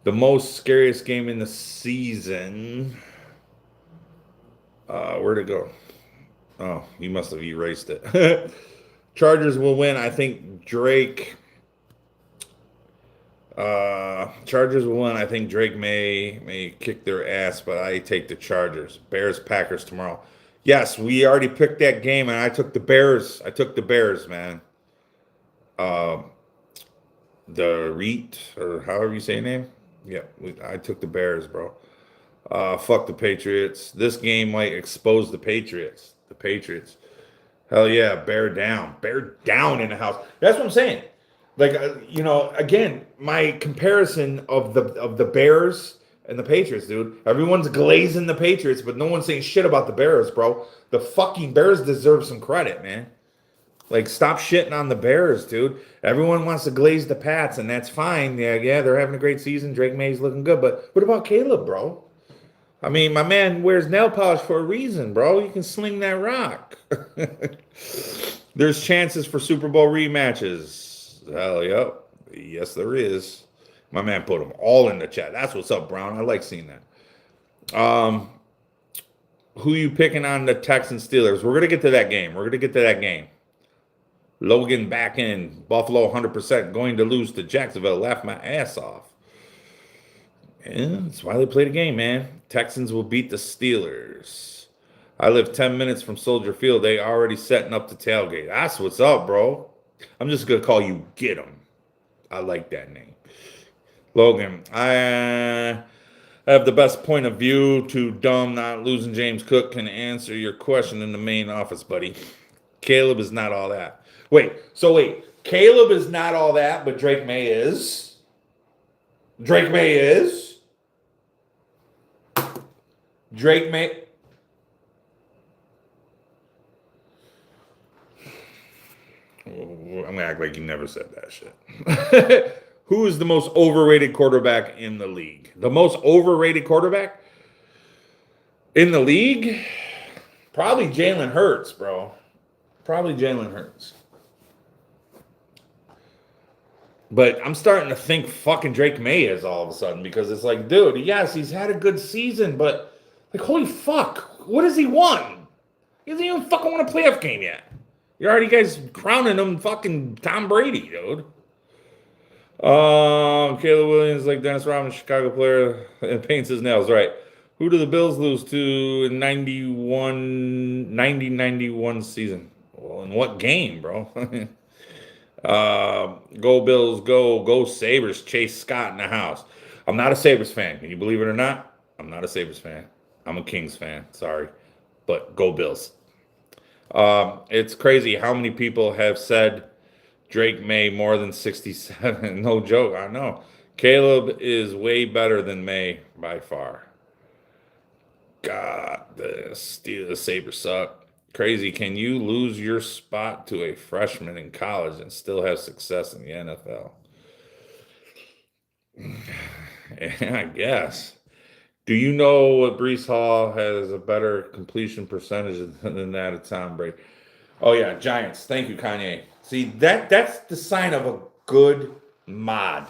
The most scariest game in the season. Where'd it go? Oh, you must have erased it. Chargers will win. I think Drake. Chargers will win. I think Drake may kick their ass, but I take the Chargers. Bears, Packers tomorrow. Yes, we already picked that game, and I took the Bears. I took the Bears, man. The Reet, or however you say your name. Yeah, I took the Bears, bro. Fuck the Patriots. This game might expose the Patriots. The Patriots. Hell yeah, bear down. Bear down in the house. That's what I'm saying. Like, again, my comparison of the Bears and the Patriots, dude. Everyone's glazing the Patriots, but no one's saying shit about the Bears, bro. The fucking Bears deserve some credit, man. Like, stop shitting on the Bears, dude. Everyone wants to glaze the Pats, and that's fine. Yeah, they're having a great season. Drake May's looking good, but what about Caleb, bro? I mean, my man wears nail polish for a reason, bro. You can sling that rock. There's chances for Super Bowl rematches. Hell, yep. Yes, there is. My man put them all in the chat. That's what's up, Brown. I like seeing that. Who you picking on the Texans Steelers? We're going to get to that game. Logan back in. Buffalo 100% going to lose to Jacksonville. Laugh my ass off. Yeah, that's why they play the game, man. Texans will beat the Steelers. I live 10 minutes from Soldier Field. They already setting up the tailgate. That's what's up, bro. I'm just going to call you Get 'em. I like that name. Logan, I have the best point of view to dumb not losing James Cook can answer your question in the main office, buddy. Caleb is not all that. Wait. Caleb is not all that, but Drake May is. Drake May. I'm going to act like you never said that shit. Who is the most overrated quarterback in the league? The most overrated quarterback in the league? Probably Jalen Hurts, bro. Probably Jalen Hurts. But I'm starting to think fucking Drake May is all of a sudden because it's like, dude, yes, he's had a good season, but like, holy fuck, what has he won? He hasn't even fucking won a playoff game yet. You're already guys crowning him fucking Tom Brady, dude. Caleb Williams, like Dennis Rodman, Chicago player, and paints his nails, right. Who do the Bills lose to in 90-91 season? Well, in what game, bro? Go Bills, go Sabres. Chase Scott in the house. I'm not a Sabres fan. Can you believe it or not? I'm not a Sabres fan. I'm a Kings fan. Sorry. But go Bills. It's crazy how many people have said Drake May more than 67. No joke. I know. Caleb is way better than May by far. God, the Sabres suck. Crazy. Can you lose your spot to a freshman in college and still have success in the NFL? Yeah, I guess. Do you know what Breece Hall has a better completion percentage than that of Tom Brady? Oh, yeah, Giants. Thank you, Kanye. See, that's the sign of a good mod.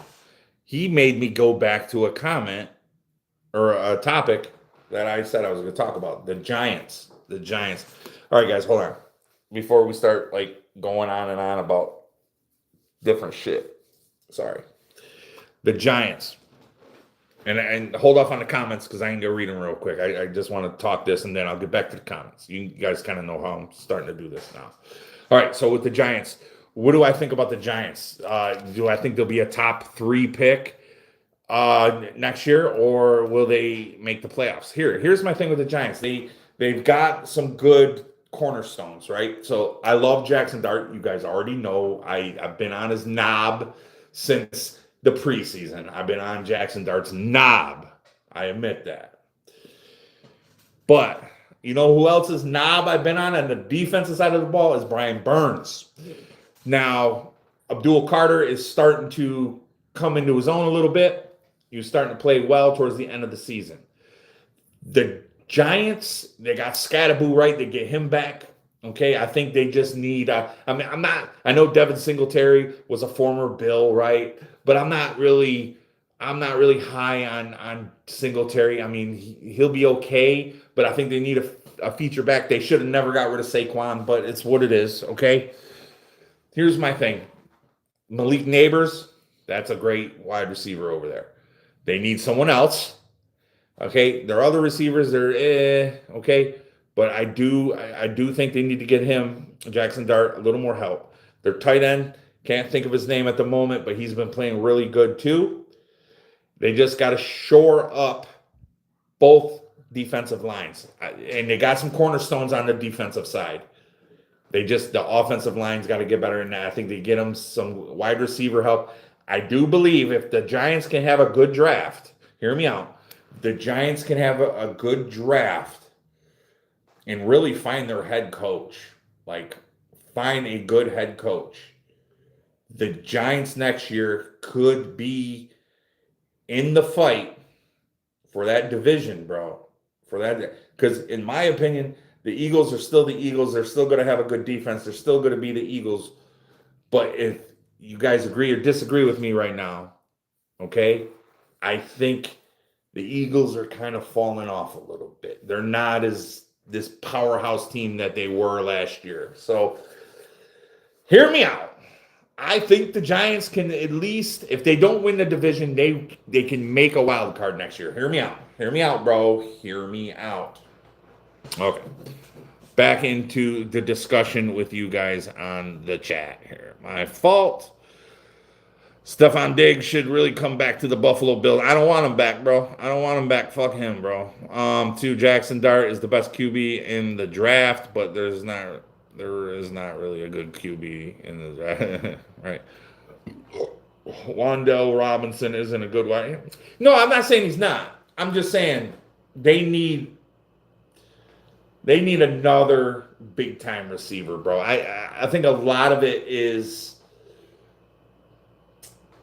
He made me go back to a comment or a topic that I said I was going to talk about. The Giants. The Giants. All right, guys, hold on. Before we start, like, going on and on about different shit. Sorry. The Giants. And hold off on the comments because I can go read them real quick. I just want to talk this and then I'll get back to the comments. You guys kind of know how I'm starting to do this now. All right, so with the Giants, what do I think about the Giants? Do I think they'll be a top 3 pick next year, or will they make the playoffs? Here's my thing with the Giants. They've got some good cornerstones, right? So I love Jackson Dart. You guys already know I've been on his knob since the preseason. I've been on Jackson Dart's knob. I admit that. But you know who else's knob I've been on the defensive side of the ball is Brian Burns. Now, Abdul Carter is starting to come into his own a little bit. He was starting to play well towards the end of the season. The Giants, they got Scattaboo right. They get him back. Okay, I think they just need. I know Devin Singletary was a former Bill, right? But I'm not really high on Singletary. I mean, he'll be okay, but I think they need a feature back. They should have never got rid of Saquon, but it's what it is. Okay. Here's my thing. Malik Neighbors, that's a great wide receiver over there. They need someone else. Okay, their other receivers, they're okay. But I do think they need to get him, Jackson Dart, a little more help. Their tight end, can't think of his name at the moment, but he's been playing really good too. They just got to shore up both defensive lines. And they got some cornerstones on the defensive side. The offensive line's got to get better than that. I think they get them some wide receiver help. I do believe if the Giants can have a good draft, hear me out, the Giants can have a good draft and really find their head coach. Like, find a good head coach. The Giants next year could be in the fight for that division, bro. Because in my opinion, the Eagles are still the Eagles. They're still going to have a good defense. They're still going to be the Eagles. But if you guys agree or disagree with me right now, okay, I think the Eagles are kind of falling off a little bit. They're not as this powerhouse team that they were last year. So hear me out. I think the Giants can at least, if they don't win the division, they can make a wild card next year. Hear me out. Hear me out, bro. Hear me out. Okay. Back into the discussion with you guys on the chat here. My fault. Stephon Diggs should really come back to the Buffalo Bills. I don't want him back, bro. I don't want him back. Fuck him, bro. Jackson Dart is the best QB in the draft, but there is not really a good QB in the draft, right? Wan'Dale Robinson isn't a good one. No, I'm not saying he's not. I'm just saying they need another big time receiver, bro. I think a lot of it is.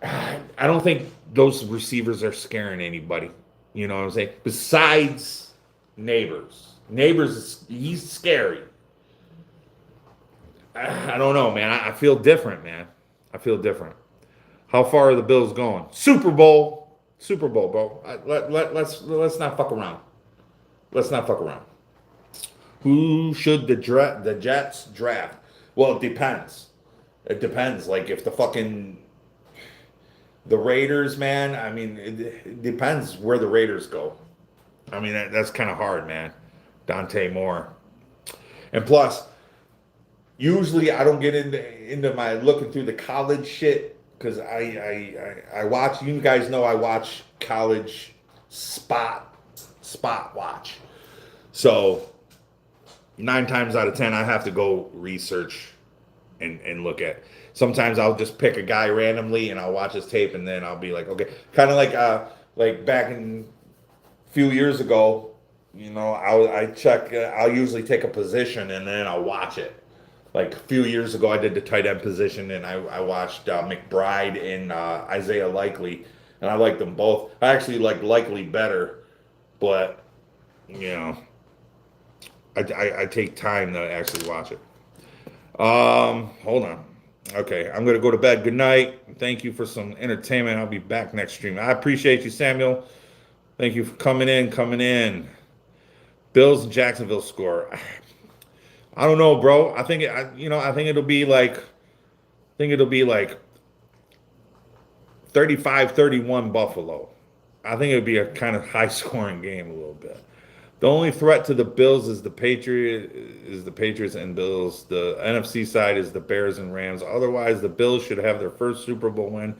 I don't think those receivers are scaring anybody. You know what I'm saying? Besides Neighbors. He's scary. I don't know, man. I feel different, man. I feel different. How far are the Bills going? Super Bowl, bro. Let's not fuck around. Let's not fuck around. Who should the Jets draft? Well, it depends. It depends. Like if the Raiders, man, I mean, it depends where the Raiders go. I mean, that's kind of hard, man. Dante Moore. And plus, usually I don't get into my looking through the college shit because I watch, you guys know I watch college spot watch. So 9 times out of 10, I have to go research and look at. Sometimes I'll just pick a guy randomly and I'll watch his tape and then I'll be like, okay, kind of like back in a few years ago, you know, I'll usually take a position and then I'll watch it. Like a few years ago, I did the tight end position and I watched McBride and Isaiah Likely, and I liked them both. I actually like Likely better, but you know, I take time to actually watch it. Hold on. Okay, I'm going to go to bed. Good night. Thank you for some entertainment. I'll be back next stream. I appreciate you, Samuel. Thank you for coming in. Bills and Jacksonville score. I don't know, bro. I think it'll be like 35-31 Buffalo. I think it would be a kind of high-scoring game a little bit. The only threat to the Bills is the Patriots and Bills. The NFC side is the Bears and Rams. Otherwise, the Bills should have their first Super Bowl win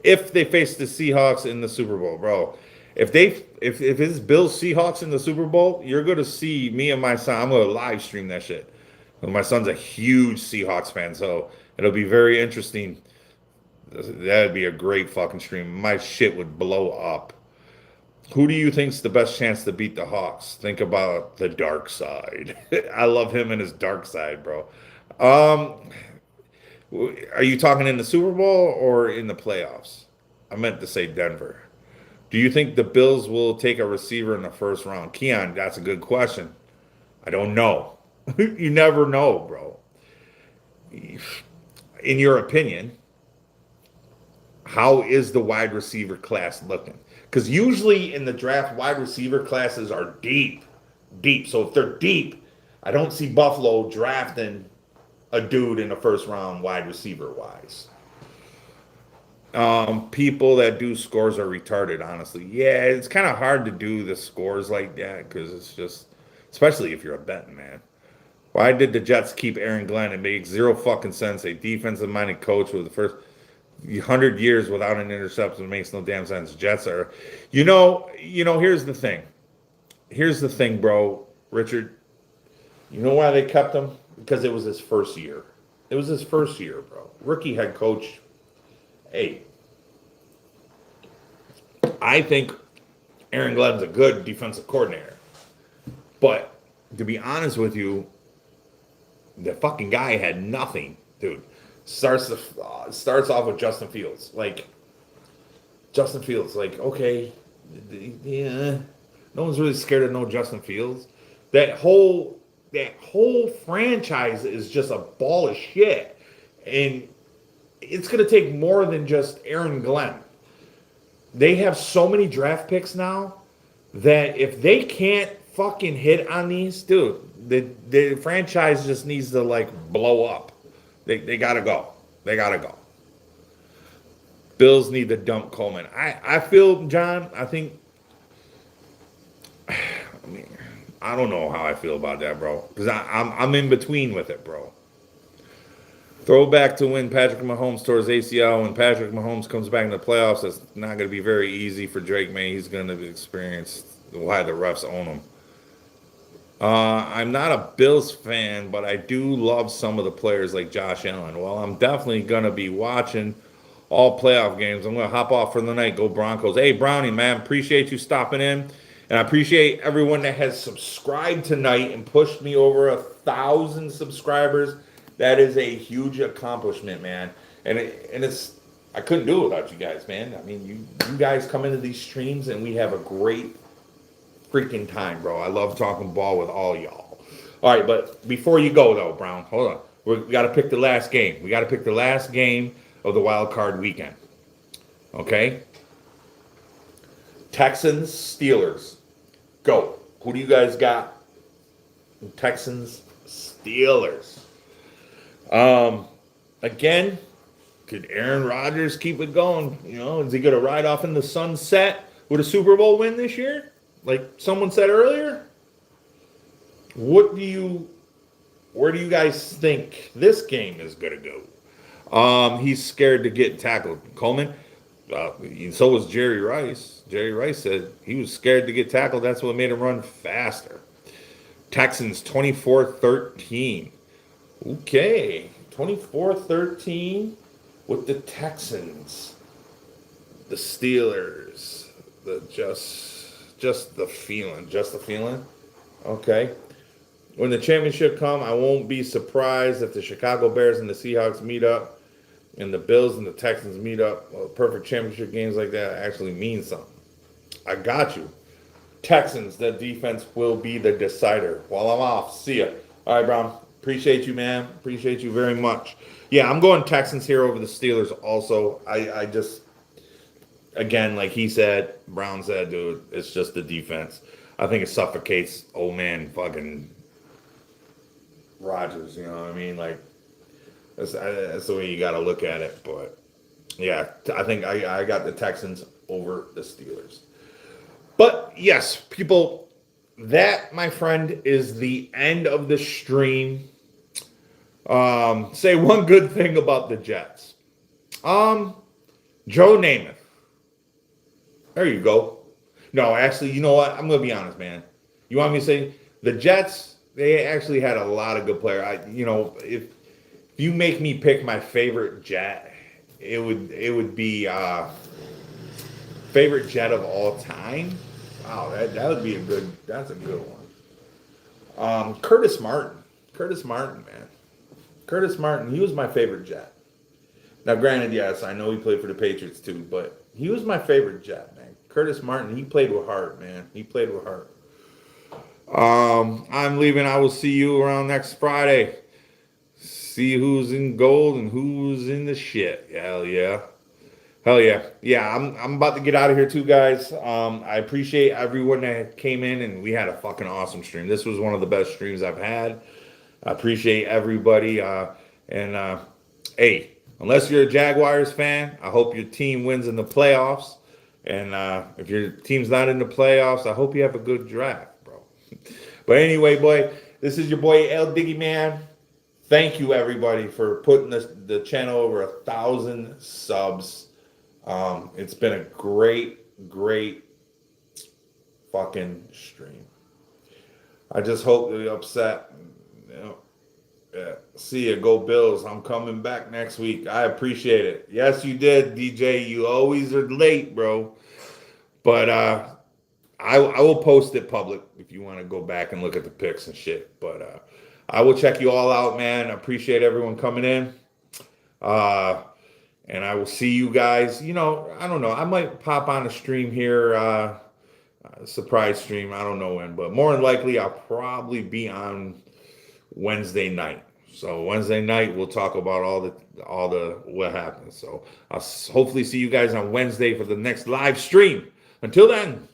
if they face the Seahawks in the Super Bowl, bro. If it's Bills Seahawks in the Super Bowl, you're gonna see me and my son. I'm gonna live stream that shit. My son's a huge Seahawks fan, so it'll be very interesting. That'd be a great fucking stream. My shit would blow up. Who do you think's the best chance to beat the Hawks? Think about the dark side. I love him and his dark side, bro. Um, are you talking in the Super Bowl or in the playoffs? I meant to say Denver. Do you think the Bills will take a receiver in the first round? Keon, that's a good question. I don't know. You never know, bro. In your opinion, how is the wide receiver class looking? Because usually in the draft, wide receiver classes are deep, deep. So if they're deep, I don't see Buffalo drafting a dude in the first round wide receiver wise. People that do scores are retarded, honestly. Yeah, it's kind of hard to do the scores like that because it's just, especially if you're a betting man. Why did the Jets keep Aaron Glenn? It makes zero fucking sense. A defensive-minded coach with the first 100 years without an interception makes no damn sense. Jets are, here's the thing. Here's the thing, bro, Richard. You know why they kept him? Because it was his first year. It was his first year, bro. Rookie head coach. Hey, I think Aaron Glenn's a good defensive coordinator. But to be honest with you, the fucking guy had nothing, dude. Starts off with Justin Fields. Like, okay, yeah, no one's really scared of no Justin Fields. That whole franchise is just a ball of shit, and it's gonna take more than just Aaron Glenn. They have so many draft picks now that if they can't fucking hit on these, dude, the franchise just needs to like blow up. They gotta go. They gotta go. Bills need to dump Coleman. I feel, John, I think, I don't know how I feel about that, bro. Because I'm in between with it, bro. Throwback to when Patrick Mahomes tore his ACL. When Patrick Mahomes comes back in the playoffs, it's not going to be very easy for Drake May. He's going to experience why the refs own him. I'm not a Bills fan, but I do love some of the players like Josh Allen. Well, I'm definitely going to be watching all playoff games. I'm going to hop off for the night. Go Broncos. Hey, Brownie, man, appreciate you stopping in. And I appreciate everyone that has subscribed tonight and pushed me over 1,000 subscribers. That is a huge accomplishment, man. And it's I couldn't do it without you guys, man. I mean, you guys come into these streams and we have a great freaking time, bro. I love talking ball with all y'all. All right, but before you go, though, Brown, hold on. We got to pick the last game. We got to pick the last game of the wild card weekend. Okay? Texans, Steelers. Go. Who do you guys got? Texans, Steelers. Again, could Aaron Rodgers keep it going? You know, is he going to ride off in the sunset with a Super Bowl win this year? Like someone said earlier? Where do you guys think this game is going to go? He's scared to get tackled. Coleman, so was Jerry Rice. Jerry Rice said he was scared to get tackled. That's what made him run faster. Texans 24-13. Okay, 24-13 with the Texans. The Steelers. Just the feeling. Okay. When the championship come, I won't be surprised if the Chicago Bears and the Seahawks meet up and the Bills and the Texans meet up. Well, perfect championship games like that actually mean something. I got you. Texans, the defense will be the decider. While I'm off, see ya. All right, Brown. Appreciate you, man. Appreciate you very much. Yeah, I'm going Texans here over the Steelers also. I just, again, like he said, Brown said, dude, it's just the defense. I think it suffocates old man fucking Rodgers, you know what I mean? Like, that's the way you got to look at it. But Yeah, I think I got the Texans over the Steelers. But yes, people, that, my friend, is the end of the stream. Say one good thing about the Jets. Um, Joe Namath. There you go. No, actually, you know what? I'm gonna be honest, man. You want me to say the Jets? They actually had a lot of good players. If you make me pick my favorite Jet, it would be favorite Jet of all time. Wow, that would be that's a good one. Curtis Martin. Curtis Martin, man. Curtis Martin, he was my favorite Jet. Now, granted, yes, I know he played for the Patriots too, but he was my favorite Jet, man. Curtis Martin, he played with heart, man. He played with heart. I'm leaving. I will see you around next Friday. See who's in gold and who's in the shit. Hell yeah. Hell yeah. Yeah, I'm about to get out of here too, guys. I appreciate everyone that came in and we had a fucking awesome stream. This was one of the best streams I've had. I appreciate everybody. And hey, unless you're a Jaguars fan, I hope your team wins in the playoffs. And if your team's not in the playoffs, I hope you have a good draft, bro. But anyway, boy, this is your boy El Diggy Man. Thank you, everybody, for putting the channel over 1,000 subs. It's been a great fucking stream. I just hope they're upset. You know, yeah. See ya, go Bills. I'm coming back next week. I appreciate it. Yes, you did, DJ. You always are late, bro. But I will post it public if you want to go back and look at the pics and shit. But I will check you all out, man. I appreciate everyone coming in. And I will see you guys. I don't know. I might pop on a stream here, surprise stream. I don't know when, but more than likely, I'll probably be on Wednesday night. So Wednesday night, we'll talk about all the what happened. So I'll hopefully see you guys on Wednesday for the next live stream. Until then,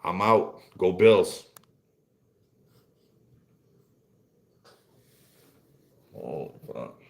I'm out. Go Bills. Oh, fuck.